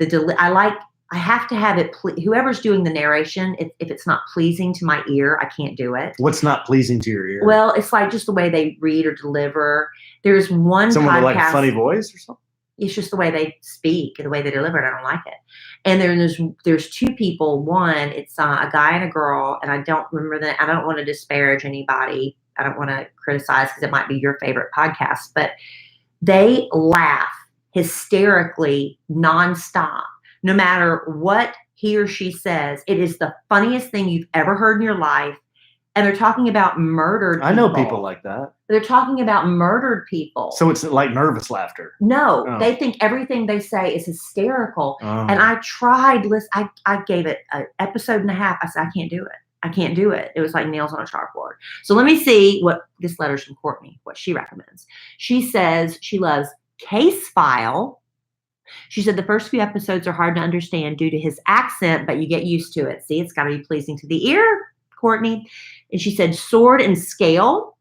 I have to have it. Whoever's doing the narration, if it's not pleasing to my ear, I can't do it. What's not pleasing to your ear? Well, it's like just the way they read or deliver. There's one someone podcast, with like a funny voice or something. It's just the way they speak and the way they deliver it. I don't like it. And there's 2 people. One, it's a guy and a girl, and I don't remember that. I don't want to disparage anybody. I don't want to criticize because it might be your favorite podcast, but they laugh hysterically nonstop, no matter what he or she says. It is the funniest thing you've ever heard in your life. And they're talking about murdered people. I know people like that. They're talking about murdered people. So it's like nervous laughter. No, They think everything they say is hysterical. And I tried, I gave it an episode and a half. I said, I can't do it. I can't do it. It was like nails on a chalkboard. So let me see what this letter's from Courtney, what she recommends. She says she loves Case File. She said the first few episodes are hard to understand due to his accent, but you get used to it. See, it's got to be pleasing to the ear, Courtney. And she said Sword and Scale,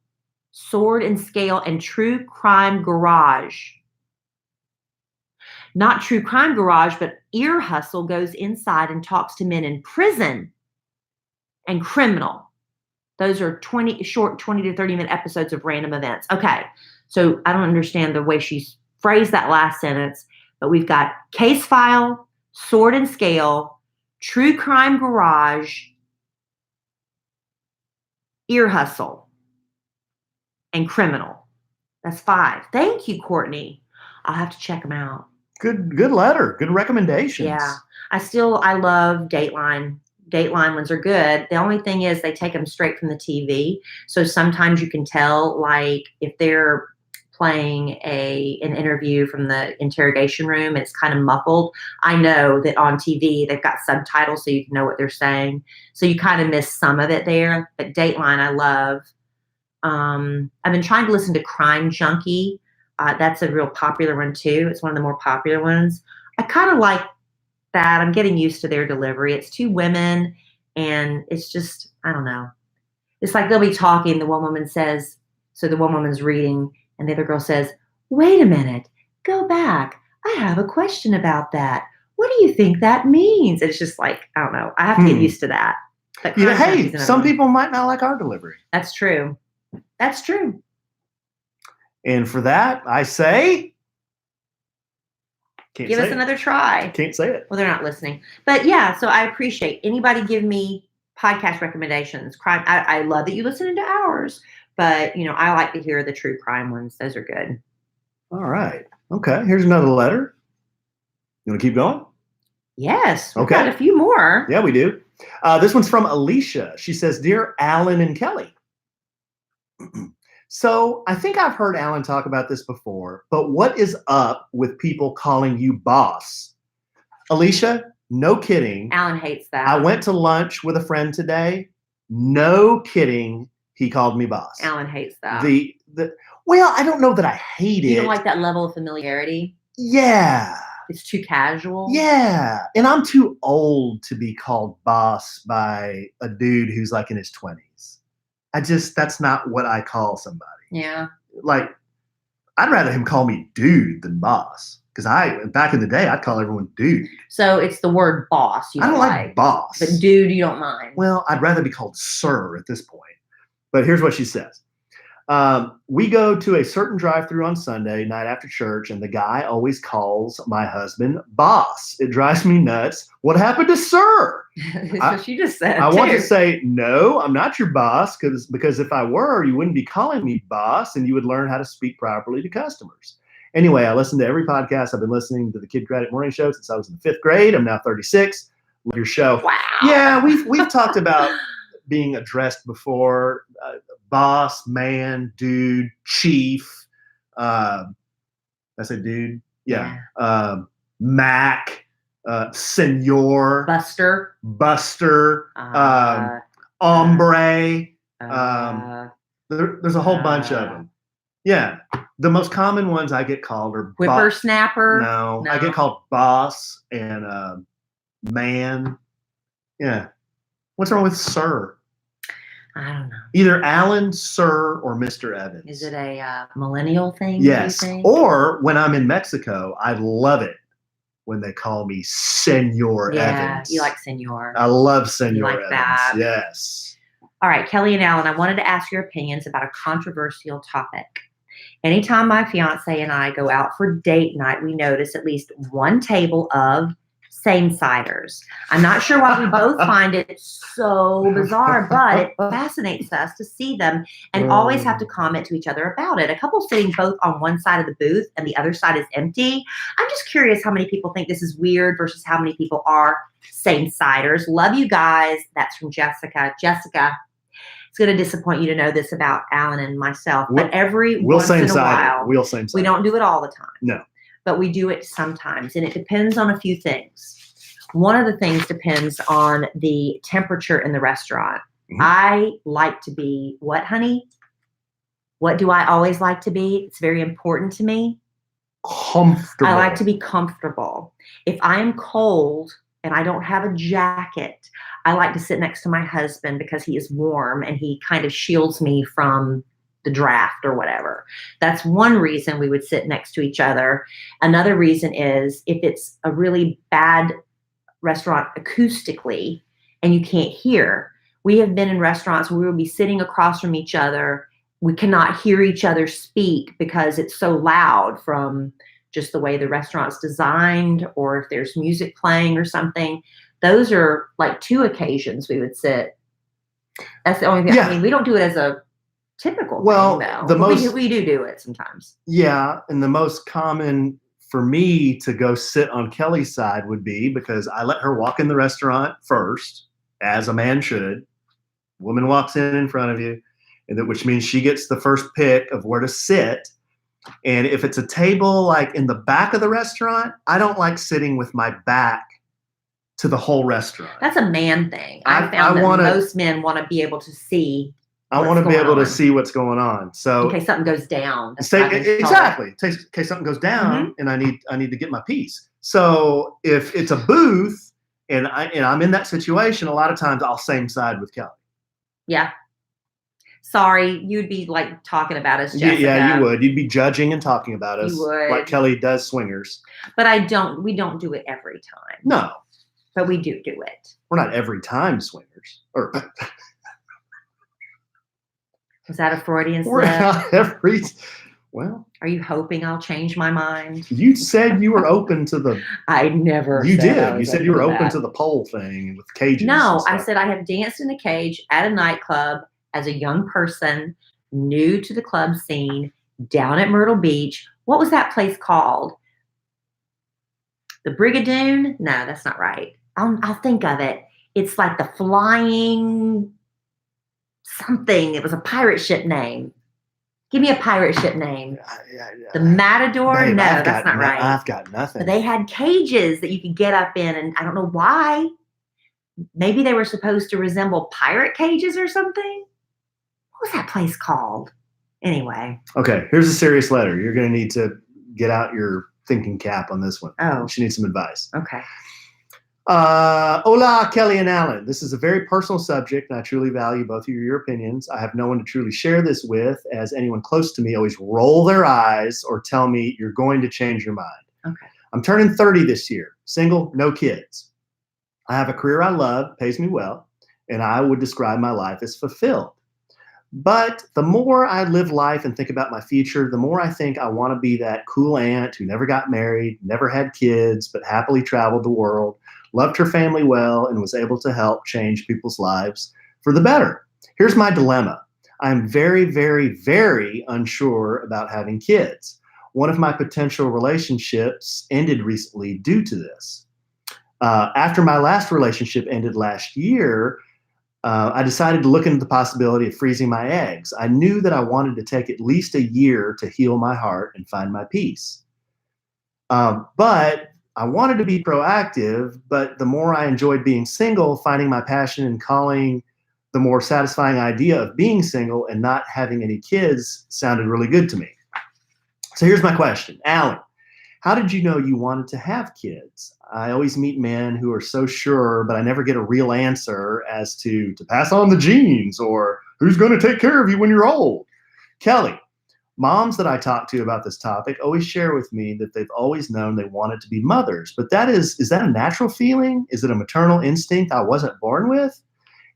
and True Crime Garage. Not True Crime Garage, but Ear Hustle goes inside and talks to men in prison, and Criminal. Those are short 20 to 30 minute episodes of random events. Okay, so I don't understand the way she's phrased that last sentence, but we've got Case File, Sword and Scale, True Crime Garage, Ear Hustle, and Criminal. That's 5. Thank you, Courtney. I'll have to check them out. Good letter. Good recommendations. Yeah. I love Dateline. Dateline ones are good. The only thing is they take them straight from the TV. So sometimes you can tell, like, if they're playing an interview from the interrogation room, it's kind of muffled. I know that on TV they've got subtitles so you can know what they're saying. So you kind of miss some of it there. But Dateline I love. I've been trying to listen to Crime Junkie. That's a real popular one too. It's one of the more popular ones. I kind of like that. I'm getting used to their delivery. It's 2 women And it's just, I don't know. It's like they'll be talking. The one woman says, so the one woman's reading, and the other girl says, wait a minute, go back. I have a question about that. What do you think that means? It's just like, I don't know. I have to get used to that. But Hey, some people might not like our delivery. That's true. That's true. And for that, I say, give us another try. Can't say it. Well, they're not listening. But yeah, so I appreciate anybody give me podcast recommendations. Crime. I love that you listen into ours, but I like to hear the true crime ones. Those are good. All right. Okay. Here's another letter. You want to keep going? Yes. We've Okay. got a few more. Yeah, we do. This one's from Alicia. She says, Dear Alan and Kelli. So I think I've heard Alan talk about this before, but what is up with people calling you boss? Alicia, no kidding. Alan hates that. I went to lunch with a friend today. No kidding. He called me boss. Alan hates that. Well, I don't know that I hate it. You don't like that level of familiarity? Yeah. It's too casual? Yeah. And I'm too old to be called boss by a dude who's like in his 20s. That's not what I call somebody. Yeah. Like, I'd rather him call me dude than boss. Because back in the day, I'd call everyone dude. So it's the word boss you I don't like. like boss. But dude, you don't mind. Well, I'd rather be called sir at this point. But here's what she says. We go to a certain drive-thru on Sunday night after church, and the guy always calls my husband boss. It drives me nuts. What happened to sir? That's what she just said. I want to say, no, I'm not your boss, because if I were, you wouldn't be calling me boss, and you would learn how to speak properly to customers. Anyway, I listen to every podcast. I've been listening to the Kid Credit Morning Show since I was in the 5th grade. I'm now 36. Love your show. Wow. Yeah, we've talked about being addressed before. Boss, man, dude, chief. I said dude. Yeah. Mac, senor. Buster. Hombre. There's a whole bunch of them. Yeah. The most common ones I get called are whippersnapper. No, I get called boss and man. Yeah. What's wrong with sir? I don't know. Either Alan, sir, or Mr. Evans. Is it a millennial thing? Yes. Or when I'm in Mexico, I love it when they call me Senor Evans. Yeah, you like senor. I love Senor You like Evans. that. Yes. All right, Kelli and Alan, I wanted to ask your opinions about a controversial topic. Anytime my fiance and I go out for date night, we notice at least one table of same-siders. I'm not sure why we both find it so bizarre, but it fascinates us to see them and always have to comment to each other about it. A couple sitting both on one side of the booth and the other side is empty. I'm just curious how many people think this is weird versus how many people are same-siders. Love you guys. That's from Jessica. Jessica, it's going to disappoint you to know this about Alan and myself, but every once in a while, we don't do it all the time. No. But we do it sometimes, and it depends on a few things. One of the things depends on the temperature in the restaurant. Mm-hmm. I like to be what, honey? What do I always like to be? It's very important to me. Comfortable. I like to be comfortable. If I am cold and I don't have a jacket, I like to sit next to my husband because he is warm and he kind of shields me from the draft or whatever. That's one reason we would sit next to each other. Another reason is if it's a really bad restaurant acoustically and you can't hear. We have been in restaurants where we will be sitting across from each other. We cannot hear each other speak because it's so loud from just the way the restaurant's designed, or if there's music playing or something. Those are like 2 occasions we would sit. That's the only thing. Yeah. I mean, we don't do it as a typical thing, though. We do it sometimes. Yeah, and the most common for me to go sit on Kelly's side would be because I let her walk in the restaurant first, as a man should. Woman walks in front of you, which means she gets the first pick of where to sit. And if it's a table like in the back of the restaurant, I don't like sitting with my back to the whole restaurant. That's a man thing. I found that most men want to be able to see. I want to be able to see what's going on. So in case something goes down. Exactly. In case something goes down, and I need to get my piece. So if it's a booth And I'm in that situation. A lot of times I'll same side with Kelly. Yeah. Sorry, you'd be like talking about us, Jessica. Yeah, you would. You'd be judging and talking about us You would. like Kelly does swingers. But we don't do it every time. No. But we do it. We're not every time swingers. Or Was that a Freudian we're slip? not every. Well, Are you hoping I'll change my mind? you said you were open to the. I never. You said I did. You was said you were open that. to the pole thing with cages. No, and I stuff. said I have danced in a cage at a nightclub as a young person, new to the club scene, down at Myrtle Beach. What was that place called? The Brigadoon? No, that's not right. I'll think of it. It's like the Flying something. It was a pirate ship name. Give me a pirate ship name. The Matador? Babe, No, that's not right. I've got nothing. But they had cages that you could get up in, and I don't know why. Maybe they were supposed to resemble pirate cages or something. What was that place called? Anyway. Okay, here's a serious letter. You're going to need to get out your thinking cap on this one. Oh. She needs some advice. Okay. Hola, Kelly and Alan. This is a very personal subject, and I truly value both of your opinions. I have no one to truly share this with, as anyone close to me always roll their eyes or tell me you're going to change your mind. Okay. I'm turning 30 this year, single, no kids. I have a career I love, pays me well, and I would describe my life as fulfilled. But the more I live life and think about my future, the more I think I want to be that cool aunt who never got married, never had kids, but happily traveled the world, loved her family well, and was able to help change people's lives for the better. Here's my dilemma. I'm very, very, very unsure about having kids. One of my potential relationships ended recently due to this. After my last relationship ended last year, I decided to look into the possibility of freezing my eggs. I knew that I wanted to take at least a year to heal my heart and find my peace. But I wanted to be proactive, but the more I enjoyed being single, finding my passion and calling, the more satisfying idea of being single and not having any kids sounded really good to me. So here's my question. Alan, how did you know you wanted to have kids? I always meet men who are so sure, but I never get a real answer as to pass on the genes or who's going to take care of you when you're old. Kelly, moms that I talk to about this topic always share with me that they've always known they wanted to be mothers. But is that a natural feeling? Is it a maternal instinct I wasn't born with?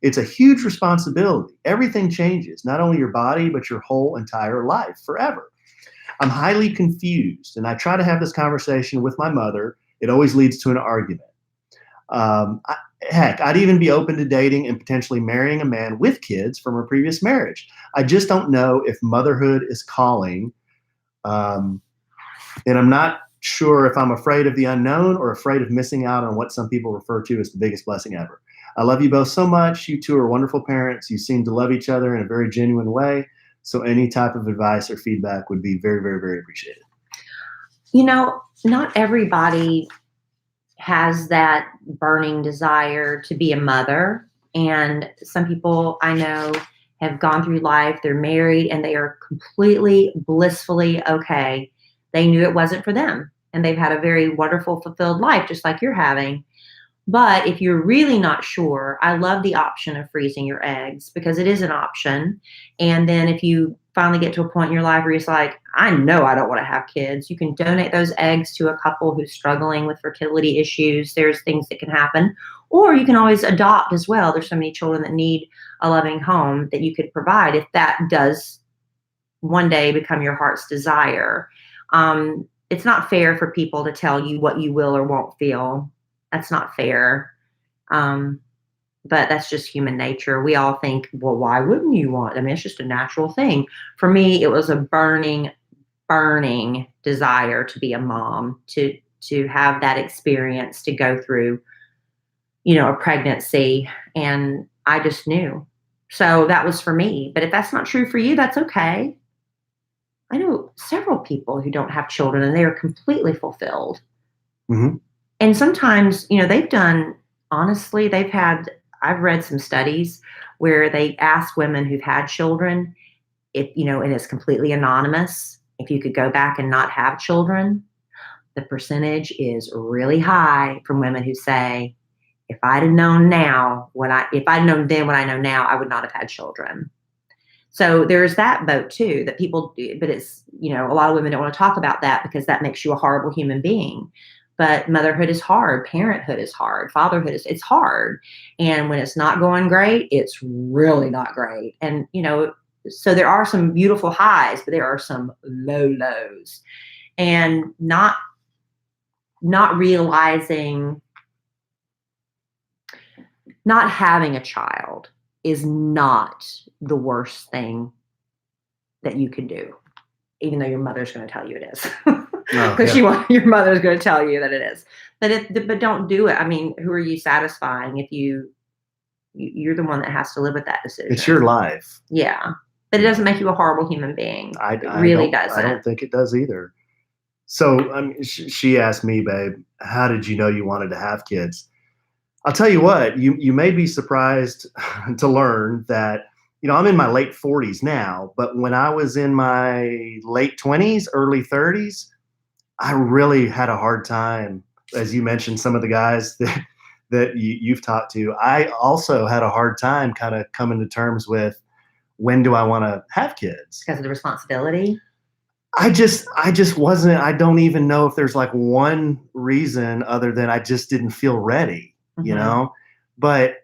It's a huge responsibility. Everything changes, not only your body, but your whole entire life forever. I'm highly confused, and I try to have this conversation with my mother. It always leads to an argument. Heck, I'd even be open to dating and potentially marrying a man with kids from a previous marriage. I just don't know if motherhood is calling. And I'm not sure if I'm afraid of the unknown or afraid of missing out on what some people refer to as the biggest blessing ever. I love you both so much. You two are wonderful parents. You seem to love each other in a very genuine way. So any type of advice or feedback would be very, very, very appreciated. You know, not everybody has that burning desire to be a mother. And some people I know have gone through life, they're married, and they are completely blissfully okay. They knew it wasn't for them, and they've had a very wonderful, fulfilled life, just like you're having. But if you're really not sure, I love the option of freezing your eggs because it is an option. And then if you finally get to a point in your life where you're like, I know I don't want to have kids, you can donate those eggs to a couple who's struggling with fertility issues. There's things that can happen. Or you can always adopt as well. There's so many children that need a loving home that you could provide if that does one day become your heart's desire. It's not fair for people to tell you what you will or won't feel. That's not fair. But that's just human nature. We all think, well, why wouldn't you want? I mean, it's just a natural thing. For me, it was a burning desire to be a mom, to have that experience, to go through, a pregnancy. And I just knew. So that was for me. But if that's not true for you, that's okay. I know several people who don't have children and they are completely fulfilled. Mm-hmm. And sometimes, I've read some studies where they ask women who've had children, and it's completely anonymous, if you could go back and not have children, the percentage is really high from women who say, if I'd have known now if I'd known then what I know now, I would not have had children. So there's that boat too, that people do, but it's, a lot of women don't want to talk about that because that makes you a horrible human being. But motherhood is hard. Parenthood is hard. Fatherhood it's hard. And when it's not going great, it's really not great. And, so there are some beautiful highs, but there are some low lows. And not realizing, not having a child is not the worst thing that you can do, even though your mother's going to tell you it is. Because your mother's going to tell you that it is. But don't do it. I mean, who are you satisfying if you're the one that has to live with that decision? It's your life. Yeah. But it doesn't make you a horrible human being. It really doesn't. I don't think it does either. So she asked me, babe, how did you know you wanted to have kids? I'll tell you what, you may be surprised to learn that, I'm in my late 40s now, but when I was in my late 20s, early 30s, I really had a hard time. As you mentioned, some of the guys that you've talked to, I also had a hard time kind of coming to terms with, when do I want to have kids? Because of the responsibility? I just wasn't, I don't even know if there's like one reason other than I just didn't feel ready, But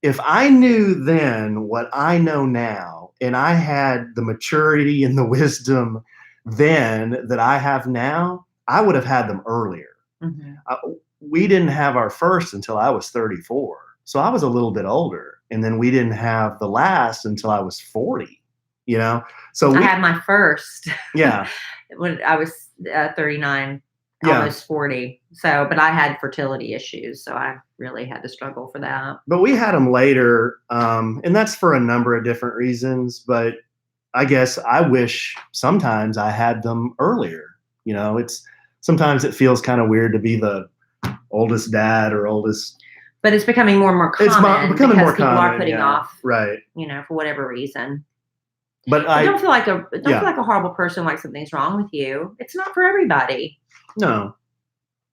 if I knew then what I know now, and I had the maturity and the wisdom then that I have now, I would have had them earlier. We didn't have our first until I was 34. So I was a little bit older. And then we didn't have the last until I was 40, So I had my first. Yeah. When I was 39, almost 40. So, but I had fertility issues. So I really had to struggle for that. But we had them later. And that's for a number of different reasons. But I guess I wish sometimes I had them earlier. Sometimes it feels kind of weird to be the oldest dad or oldest. But it's becoming more and more common. It's becoming more people common. Are putting off, right? For whatever reason. But I don't feel like a horrible person, like something's wrong with you. It's not for everybody. No,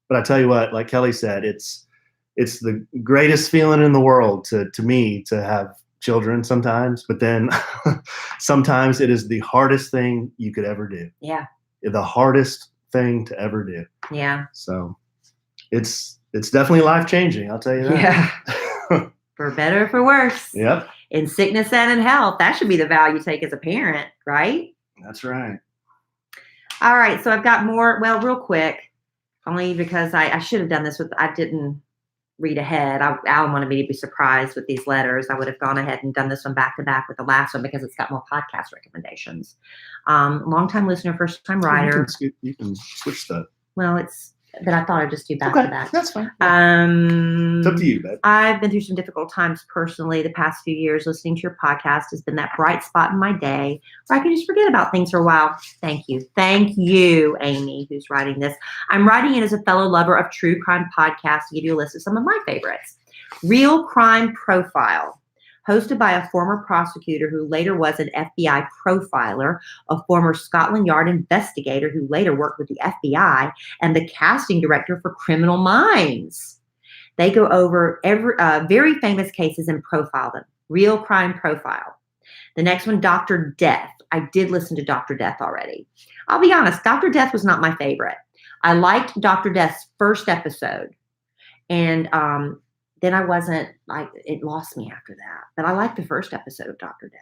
but I tell you what, like Kelly said, it's the greatest feeling in the world to me to have children sometimes. But then sometimes it is the hardest thing you could ever do. Yeah. The hardest thing to ever do. Yeah. So it's definitely life-changing, I'll tell you that. Yeah. For better or for worse. Yep. In sickness and in health. That should be the vow you take as a parent, right? That's right. All right. So I've got more, well, real quick, only because I should have done this I didn't read ahead. Alan wanted me to be surprised with these letters. I would have gone ahead and done this one back to back with the last one because it's got more podcast recommendations. Long-time listener, first-time writer. You can switch that. Well, but I thought I'd just do back to back. That's fine. It's up to you, babe. I've been through some difficult times personally the past few years. Listening to your podcast has been that bright spot in my day where I can just forget about things for a while. Thank you. Thank you, Amy, who's writing this. I'm writing in as a fellow lover of true crime podcasts to give you a list of some of my favorites. Real Crime Profile, hosted by a former prosecutor who later was an FBI profiler, a former Scotland Yard investigator who later worked with the FBI, and the casting director for Criminal Minds. They go over very famous cases and profile them. Real Crime Profile. The next one, Dr. Death. I did listen to Dr. Death already. I'll be honest, Dr. Death was not my favorite. I liked Dr. Death's first episode. And then I wasn't, it lost me after that. But I liked the first episode of Dr. Death.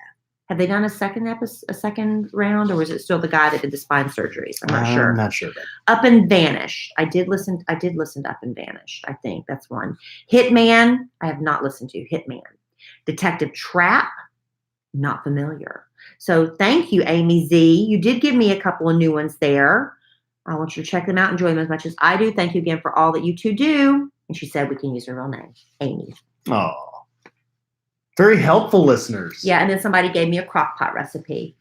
Have they done a second round, or was it still the guy that did the spine surgeries? I'm not sure. I'm not sure. Up and Vanished. I did listen to Up and Vanished. I think that's one. Hitman. I have not listened to Hitman. Detective Trap. Not familiar. So thank you, Amy Z. You did give me a couple of new ones there. I want you to check them out. Enjoy them as much as I do. Thank you again for all that you two do. And she said we can use her real name, Amy. Oh, very helpful listeners. Yeah, and then somebody gave me a crock pot recipe.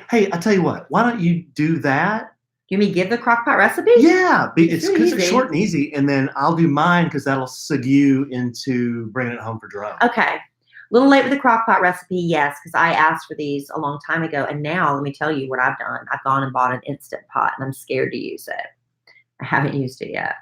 Hey, I'll tell you what. Why don't you do that? You mean give the crock pot recipe? Yeah, it's really because it's short and easy, and then I'll do mine because that'll sig you into bringing it home for Jerome. Okay. A little late with the crock pot recipe, yes, because I asked for these a long time ago, and now let me tell you what I've done. I've gone and bought an Instant Pot, and I'm scared to use it. I haven't used it yet.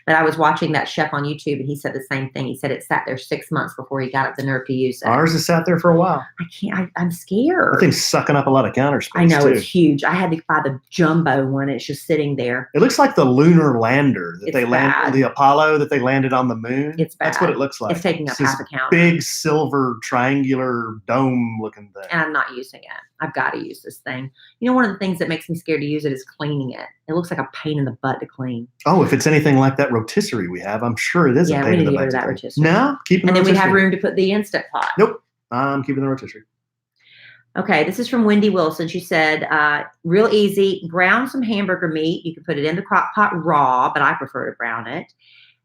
But I was watching that chef on YouTube, and he said the same thing. He said it sat there 6 months before he got up the nerve to use it. Ours has sat there for a while. I can't. I'm scared. That thing's sucking up a lot of counter space. I know, too. it's huge. I had to buy the jumbo one. It's just sitting there. It looks like the lunar lander that It's they landed, bad. the Apollo that they landed on the moon. It's That's bad. what it looks like. It's taking up this half a counter. big silver triangular dome looking thing. And I'm not using it. I've got to use this thing. You know, one of the things that makes me scared to use it is cleaning it. It looks like a pain in the butt to clean. Oh, if it's anything like that rotisserie we have, I'm sure it is a Yeah, pain we in need the to get butt. rid of that to clean. rotisserie. No, keeping And the then we rotisserie. have room to put the Instant Pot. Nope, I'm keeping the rotisserie. Okay, this is from Wendy Wilson. She said, real easy, brown some hamburger meat. You can put it in the crock pot raw, but I prefer to brown it.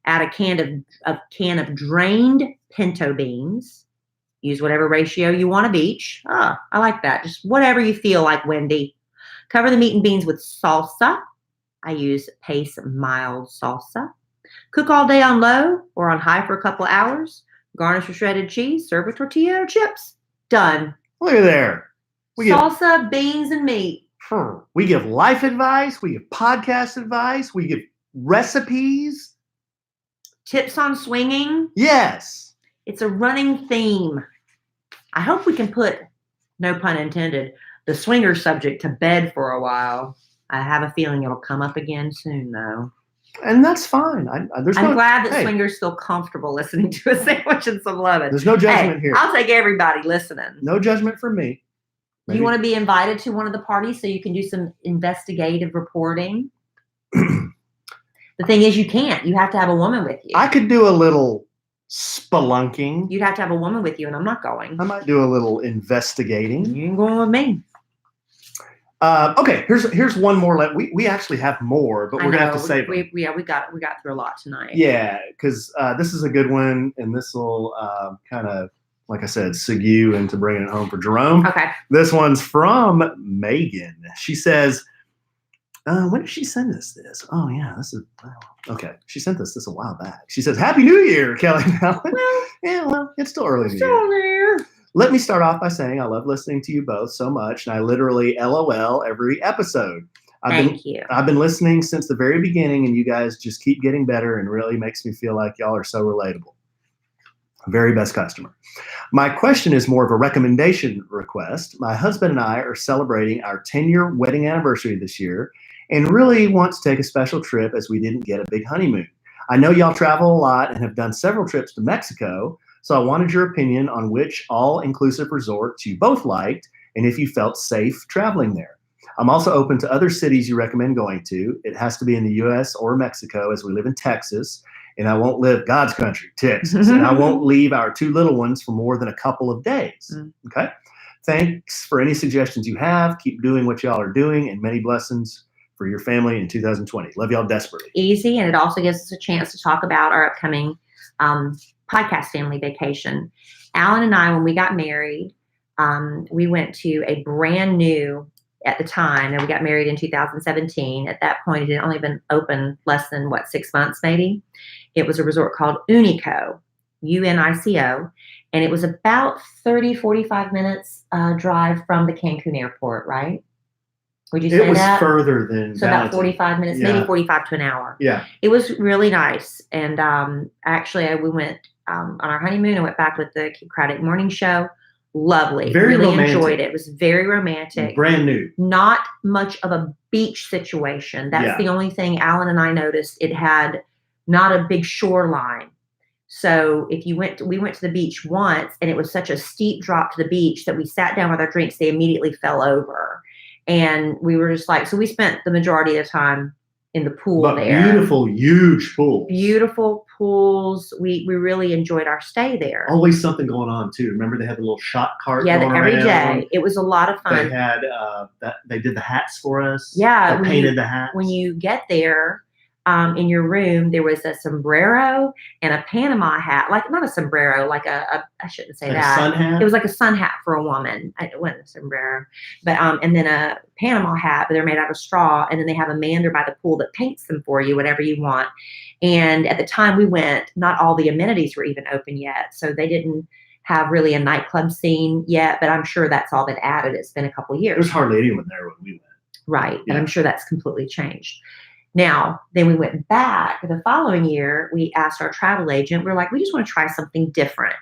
Add a can of drained pinto beans. Use whatever ratio you want of each. I like that. Just whatever you feel like, Wendy. Cover the meat and beans with salsa. I use Pace mild salsa. Cook all day on low or on high for a couple of hours. Garnish with shredded cheese. Serve with tortilla or chips. Done. Look at there. Salsa, beans, and meat. We give life advice. We give podcast advice. We give recipes. Tips on swinging. Yes. It's a running theme. I hope we can put, no pun intended, the swinger subject to bed for a while. I have a feeling it'll come up again soon, though. And that's fine. I'm glad that swingers feel comfortable listening to a sandwich and some lemon. There's no judgment here. I'll take everybody listening. No judgment from me. Do you want to be invited to one of the parties so you can do some investigative reporting? The thing is, you can't. You have to have a woman with you. I could do a little spelunking. You'd have to have a woman with you, and I'm not going. I might do a little investigating. You ain't going with me. Okay, here's one more. We actually have more, but we're gonna have to save them. We got through a lot tonight. Yeah, because this is a good one, and this will kind of, like I said, sig you into bringing it home for Jerome. Okay. This one's from Megan. She says, when did she send us this? Oh yeah, this is okay. She sent us this a while back. She says, "Happy New Year, Kelly and Alan." Well, yeah, well, it's still early in the year. Let me start off by saying I love listening to you both so much, and I literally LOL every episode. Thank you. I've been listening since the very beginning, and you guys just keep getting better and really makes me feel like y'all are so relatable. Very best customer. My question is more of a recommendation request. My husband and I are celebrating our 10-year wedding anniversary this year and really want to take a special trip as we didn't get a big honeymoon. I know y'all travel a lot and have done several trips to Mexico, so I wanted your opinion on which all-inclusive resorts you both liked and if you felt safe traveling there. I'm also open to other cities you recommend going to. It has to be in the U.S. or Mexico as we live in Texas, and I won't live God's country, Texas, and I won't leave our two little ones for more than a couple of days. Okay? Thanks for any suggestions you have. Keep doing what y'all are doing, and many blessings for your family in 2020. Love y'all desperately. Easy, and it also gives us a chance to talk about our upcoming podcast family vacation. Alan and I, when we got married, we went to a brand new, at the time, and we got married in 2017. At that point, it had only been open less than, 6 months maybe. It was a resort called Unico, UNICO, and it was about 30, 45 minutes drive from the Cancun airport, right? Would you say that? It was further than so about 45 minutes, maybe 45 to an hour. Yeah. It was really nice. And actually, we went on our honeymoon. I went back with the Kid Craddock morning show. Lovely. Very really romantic. enjoyed it. It was very romantic. Brand new. Not much of a beach situation. That's the only thing Alan and I noticed. It had not a big shoreline. So if you we went to the beach once, and it was such a steep drop to the beach that we sat down with our drinks, they immediately fell over. And we were just like, so we spent the majority of the time in the pool there. Beautiful, huge pools. Beautiful pools. We really enjoyed our stay there. Always something going on too. Remember they had the little shot cart going every around? day. It was a lot of fun. They had they did the hats for us. Yeah, They painted the hats. When you get there, in your room, there was a sombrero and a Panama hat. Like, not a sombrero, like I shouldn't say like that. a sun hat? It was like a sun hat for a woman. It wasn't a sombrero. But and then a Panama hat, but they're made out of straw. And then they have a mander by the pool that paints them for you, whatever you want. And at the time we went, not all the amenities were even open yet. So they didn't have really a nightclub scene yet, but I'm sure that's all that added. It's been a couple of years. There's hardly anyone there when we went. Right. Yeah. And I'm sure that's completely changed. Now, then we went back the following year. We asked our travel agent, we're like, we just want to try something different.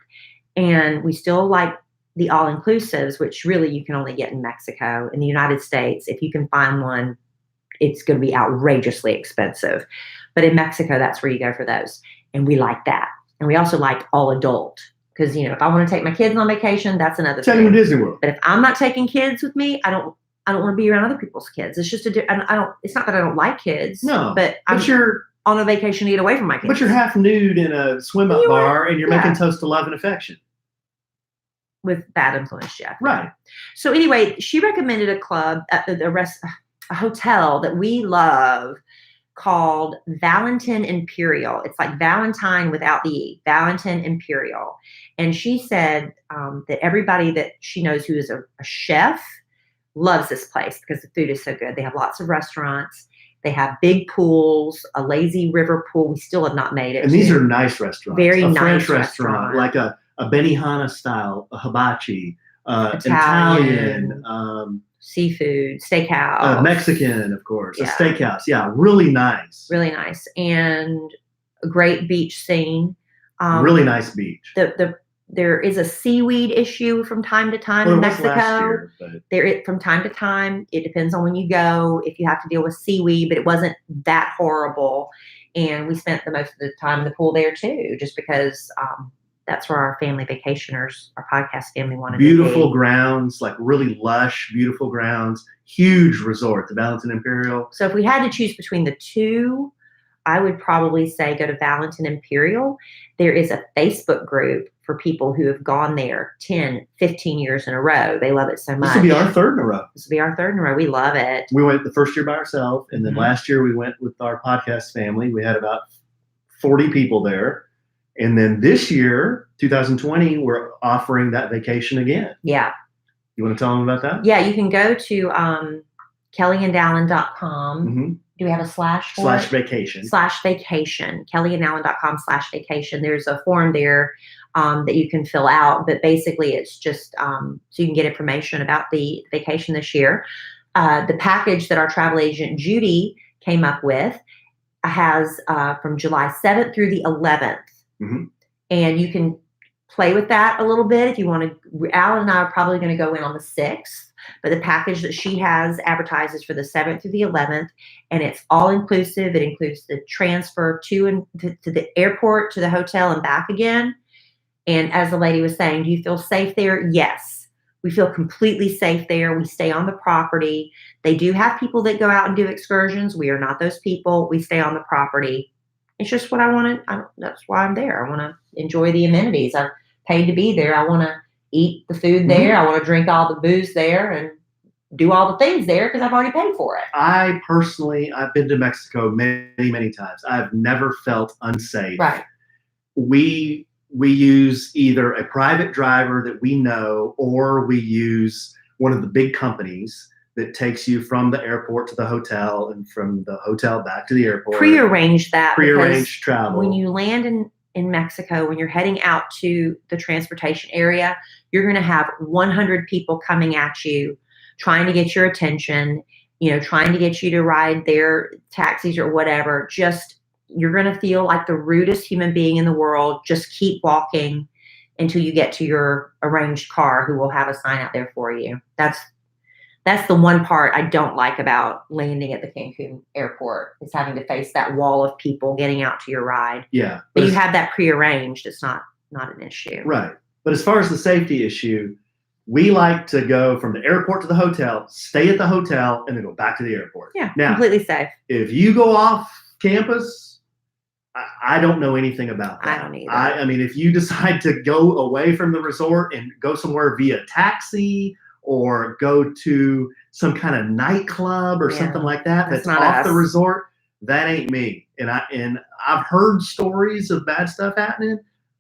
And we still like the all-inclusives, which really you can only get in Mexico. In the United States, if you can find one, it's going to be outrageously expensive. But in Mexico, that's where you go for those. And we like that. And we also like all adult. Because, if I want to take my kids on vacation, that's another Take them thing. to Disney World. But if I'm not taking kids with me, I don't want to be around other people's kids. It's just I don't. It's not that I don't like kids. No, but you're on a vacation to get away from my kids. But you're half nude in a swim-up bar, and you're making toast to love and affection. With bad influence, Jeff. Right. So anyway, she recommended a club at a hotel that we love called Valentin Imperial. It's like Valentine without the E, Valentin Imperial. And she said that everybody that she knows who is a chef loves this place because the food is so good. They have lots of restaurants. They have big pools, a lazy river pool. We still have not made it. And these are nice restaurants. Very nice French restaurant, like a Benihana style, a hibachi, Italian, seafood, steakhouse. Mexican, of course, a steakhouse. Yeah, really nice. Really nice. And a great beach scene. Really nice beach. There is a seaweed issue from time to time in Mexico. Last year, from time to time, it depends on when you go, if you have to deal with seaweed, but it wasn't that horrible. And we spent the most of the time in the pool there too, just because that's where our family vacationers, our podcast family wanted to be. Beautiful grounds, like really lush, beautiful grounds, huge resort, the Valentin Imperial. So if we had to choose between the two, I would probably say go to Valentin Imperial. There is a Facebook group for people who have gone there 10, 15 years in a row. They love it so much. This will be our third in a row. We love it. We went the first year by ourselves, and then last year we went with our podcast family. We had about 40 people there. And then this year, 2020, we're offering that vacation again. Yeah. You want to tell them about that? Yeah, you can go to kellyandallen.com. Mm-hmm. Do we have a slash for /vacation? /vacation. kellyandallen.com /vacation. There's a form there that you can fill out, but basically it's just so you can get information about the vacation this year. The package that our travel agent Judy came up with has from July 7th through the 11th. Mm-hmm. And you can play with that a little bit if you want to. Alan and I are probably going to go in on the 6th. But the package that she has advertises for the 7th through the 11th, and it's all inclusive. It includes the transfer to the airport, to the hotel, and back again. And as the lady was saying, do you feel safe there? Yes, we feel completely safe there. We stay on the property. They do have people that go out and do excursions. We are not those people. We stay on the property. It's just what I want to. That's why I'm there. I want to enjoy the amenities. I've paid to be there. I want to eat the food there. I want to drink all the booze there and do all the things there because I've already paid for it. I've been to Mexico many, many times. I've never felt unsafe. Right. We use either a private driver that we know, or we use one of the big companies that takes you from the airport to the hotel and from the hotel back to the airport. Prearrange that. Prearranged travel. When you land in Mexico, when you're heading out to the transportation area, you're going to have 100 people coming at you, trying to get your attention, trying to get you to ride their taxis or whatever. You're going to feel like the rudest human being in the world. Just keep walking until you get to your arranged car, who will have a sign out there for you. That's the one part I don't like about landing at the Cancun airport, is having to face that wall of people getting out to your ride. Yeah. But you have that prearranged. It's not an issue. Right. But as far as the safety issue, we like to go from the airport to the hotel, stay at the hotel, and then go back to the airport. Yeah, now, completely safe. If you go off campus, I don't know anything about that. I don't either. I mean, if you decide to go away from the resort and go somewhere via taxi, or go to some kind of nightclub or something like that's off the resort, that ain't me. And I've heard stories of bad stuff happening.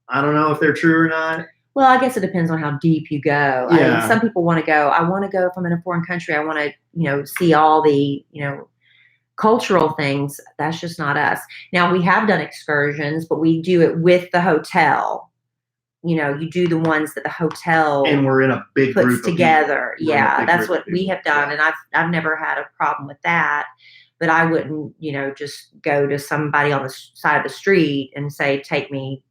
I don't know if they're true or not. Well, I guess it depends on how deep you go. Yeah. I mean, some people want to go. I want to go if I'm in a foreign country. I want to, see all the, cultural things. That's just not us. Now, we have done excursions, but we do it with the hotel. You do the ones that the hotel and we're in a big puts group together. Yeah, that's what we have done, Yeah. and I've never had a problem with that. but I wouldn't, just go to somebody on the side of the street and say, take me,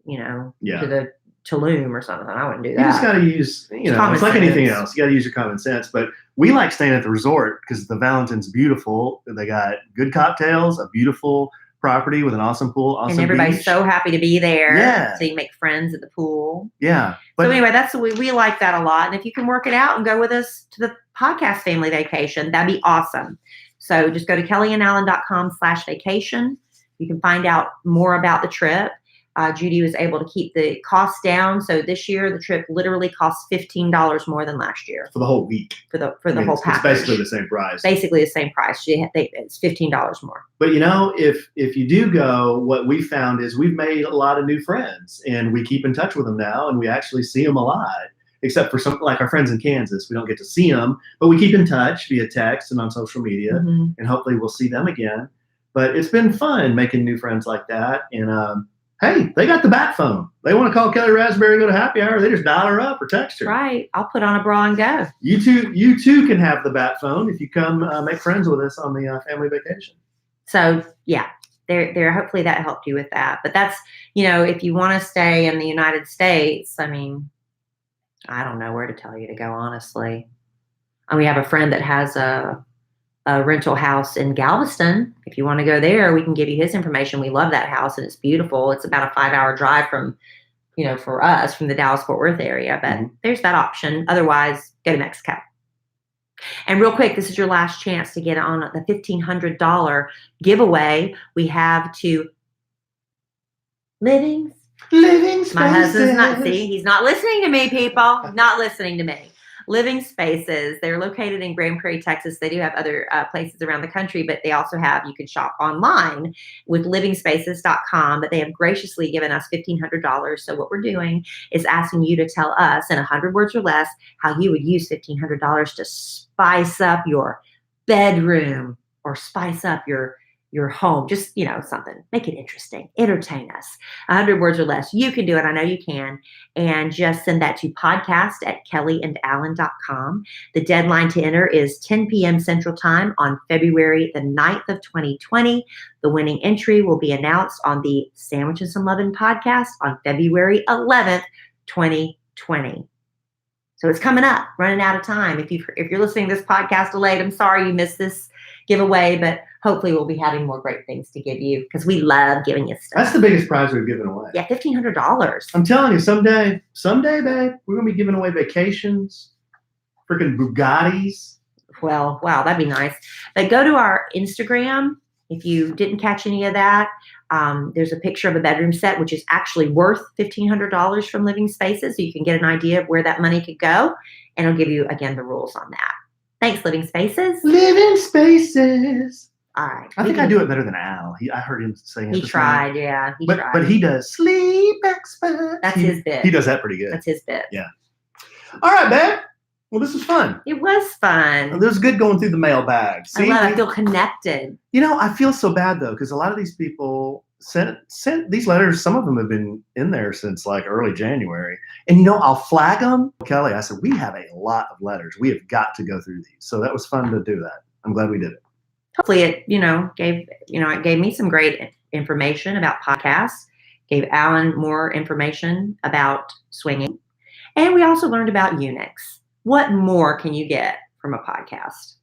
to the Tulum or something. I wouldn't do that. You just got to use, it's like anything else. You got to use your common sense. But we like staying at the resort because the Valentin's beautiful. They got good cocktails, a beautiful property with an awesome pool, awesome and everybody's beach. so happy to be there. Yeah. So you make friends at the pool. Yeah. So anyway, that's we like that a lot. And if you can work it out and go with us to the podcast family vacation, that'd be awesome. So just go to kellyandallen.com/vacation. You can find out more about the trip. Judy was able to keep the cost down. So this year, the trip literally costs $15 more than last year. For the whole week. For the whole package. It's basically the same price. Basically the same price. It's $15 more. But if you do go, what we found is we've made a lot of new friends, and we keep in touch with them now, and we actually see them a lot. Except for some, like our friends in Kansas, we don't get to see them, but we keep in touch via text and on social media, and hopefully we'll see them again. But it's been fun making new friends like that, and hey, they got the bat phone. They want to call Kelly Raspberry and go to happy hour. They just dial her up or text her. Right. I'll put on a bra and go. You too can have the bat phone if you come make friends with us on the family vacation. So yeah, there. Hopefully that helped you with that. But that's, if you want to stay in the United States, I mean, I don't know where to tell you to go, honestly. And we have a friend that has a rental house in Galveston. If you want to go there, we can give you his information. We love that house and it's beautiful. It's about a 5-hour drive from, for us from the Dallas-Fort Worth area, but there's that option. Otherwise, go to Mexico. And real quick, this is your last chance to get on the $1,500 giveaway. We have to Living Spaces. My husband's he's not listening to me, people. Not listening to me. Living Spaces. They're located in Grand Prairie, Texas. They do have other places around the country, but they also you can shop online with livingspaces.com, but they have graciously given us $1,500. So what we're doing is asking you to tell us in 100 words or less how you would use $1,500 to spice up your bedroom or spice up your home, just, something, make it interesting, entertain us. 100 words or less. You can do it. I know you can. And just send that to podcast@kellyandallen.com. The deadline to enter is 10 p.m. Central Time on February the 9th of 2020. The winning entry will be announced on the Sandwich and Some Lovin' podcast on February 11th, 2020. So it's coming up, running out of time. If you're listening to this podcast delayed, I'm sorry you missed this giveaway, but hopefully we'll be having more great things to give you because we love giving you stuff. That's the biggest prize we've given away. Yeah, $1,500. I'm telling you, someday, babe, we're going to be giving away vacations, freaking Bugattis. Well, wow, that'd be nice. But go to our Instagram. If you didn't catch any of that, there's a picture of a bedroom set, which is actually worth $1,500 from Living Spaces. So you can get an idea of where that money could go. And it'll give you, again, the rules on that. Thanks, Living Spaces. Living Spaces. All right. I think I do it better than Al. I heard him saying it. He tried, yeah. He tried. But he does Sleep Expert. That's his bit. He does that pretty good. That's his bit. Yeah. All right, babe. Well, this was fun. It was fun. It was good going through the mailbag. See, I feel connected. I feel so bad, though, because a lot of these people sent these letters. Some of them have been in there since like early January. And, I'll flag them. Kelly, I said, we have a lot of letters. We have got to go through these. So that was fun to do that. I'm glad we did it. Hopefully it, it gave me some great information about podcasts, gave Alan more information about swinging. And we also learned about eunuchs. What more can you get from a podcast?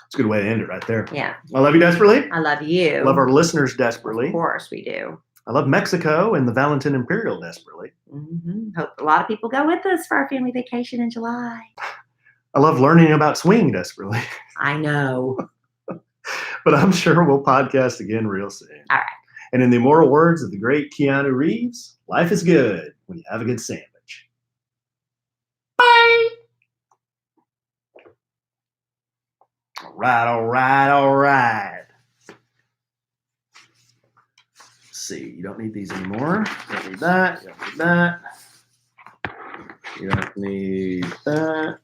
It's a good way to end it right there. Yeah. I love you desperately. I love you. Love our listeners desperately. Of course we do. I love Mexico and the Valentin Imperial desperately. Hope a lot of people go with us for our family vacation in July. I love learning about swing desperately. I know. But I'm sure we'll podcast again real soon. All right. And in the immortal words of the great Keanu Reeves, life is good when you have a good sandwich. Bye. All right. Let's see. You don't need these anymore. You don't need that. You don't need that. You don't need that.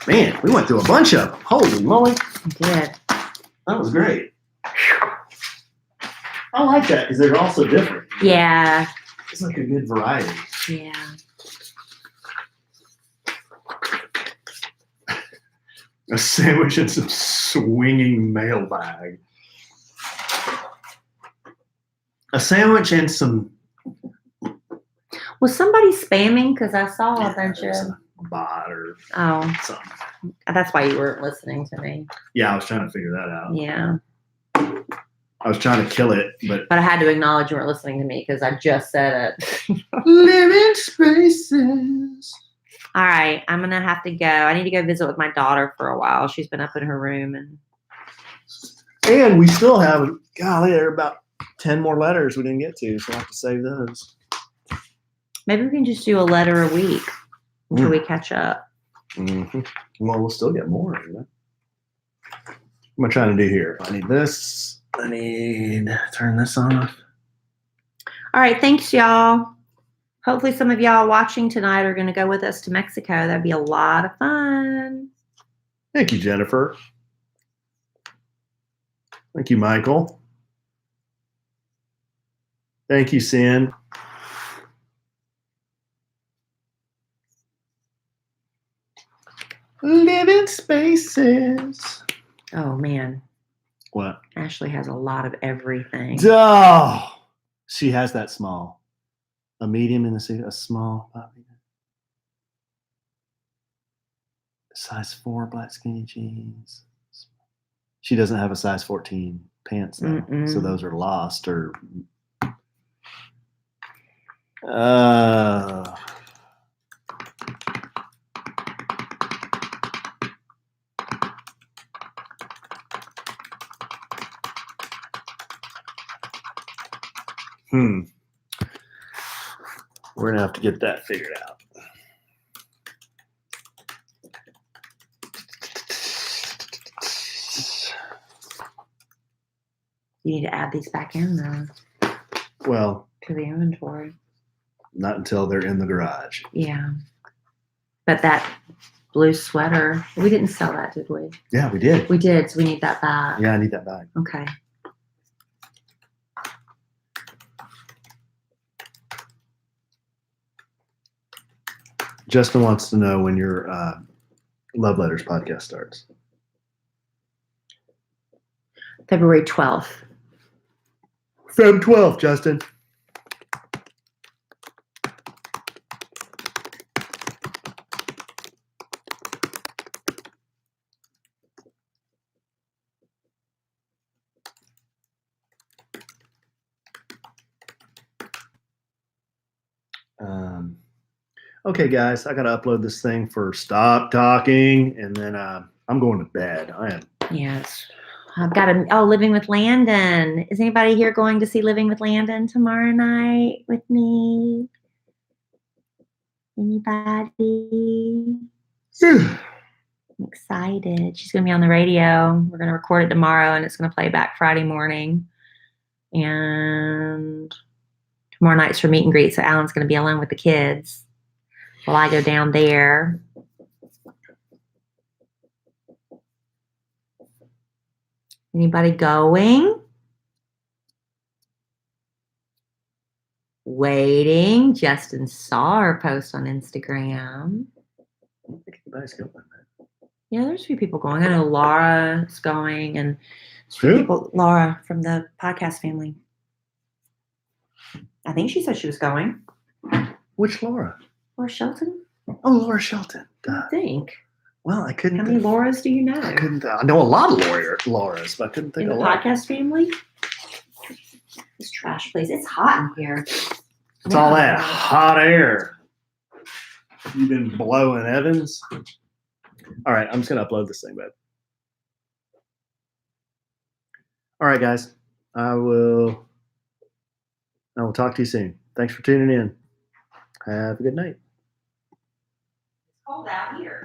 Man, we went through a bunch of them. Holy moly. We did. That was great. I like that because they're all so different. Yeah. It's like a good variety. Yeah. A sandwich and some swinging mailbag. A sandwich and some. Was somebody spamming? Because I saw a bunch there's of. a bot or Oh, something. that's why you weren't listening to me. Yeah, I was trying to figure that out. Yeah. I was trying to kill it, but But I had to acknowledge you weren't listening to me because I just said it. living spaces. All right, I'm gonna have to go. I need to go visit with my daughter for a while. She's been up in her room, And we still have, golly, there are about 10 more letters we didn't get to, so I'll have to save those. maybe we can just do a letter a week until we catch up. Mm-hmm. Well, we'll still get more. You know? What am I trying to do here? I need this. I need to turn this off. All right, thanks, y'all. Hopefully, some of y'all watching tonight are going to go with us to Mexico. That'd be a lot of fun. Thank you, Jennifer. Thank you, Michael. Thank you, Sin. Living spaces. Oh man, What? Ashley has a lot of everything. Oh, she has that small. A medium in a small. Size 4 black skinny jeans. She doesn't have a size 14 pants though, so those are lost or. We're gonna have to get that figured out. You need to add these back in though Well, to the inventory. not until they're in the garage. Yeah, but that blue sweater, we didn't sell that, did we? Yeah, we did. We did, so we need that back. Yeah, I need that back. Okay. Justin wants to know when your Love Letters podcast starts. February 12th. Feb 12th, Justin. Okay, guys, I got to upload this thing for Stop Talking, and then I'm going to bed. I am. Yes. I've got Living with Landon. Is anybody here going to see Living with Landon tomorrow night with me? Anybody? I'm excited. She's going to be on the radio. We're going to record it tomorrow, and it's going to play back Friday morning. And tomorrow night's for meet and greet, so Alan's going to be alone with the kids while I go down there. Anybody going? Waiting. Justin saw her post on Instagram. I don't think anybody's going. Yeah, there's a few people going. I know Laura's going, and Who? people. Laura from the podcast family. I think she said she was going. Which Laura? Laura Shelton? Oh, Laura Shelton. I think. Well, I couldn't. How many Lauras do you know? I couldn't. I know a lot of Lauras, but I couldn't think In of the a lot. podcast family? This trash place. It's hot in here. It's all that hot air. You've been blowing Evans. All right, I'm just gonna upload this thing, babe. All right, guys. I will talk to you soon. Thanks for tuning in. Have a good night. It's cold out here.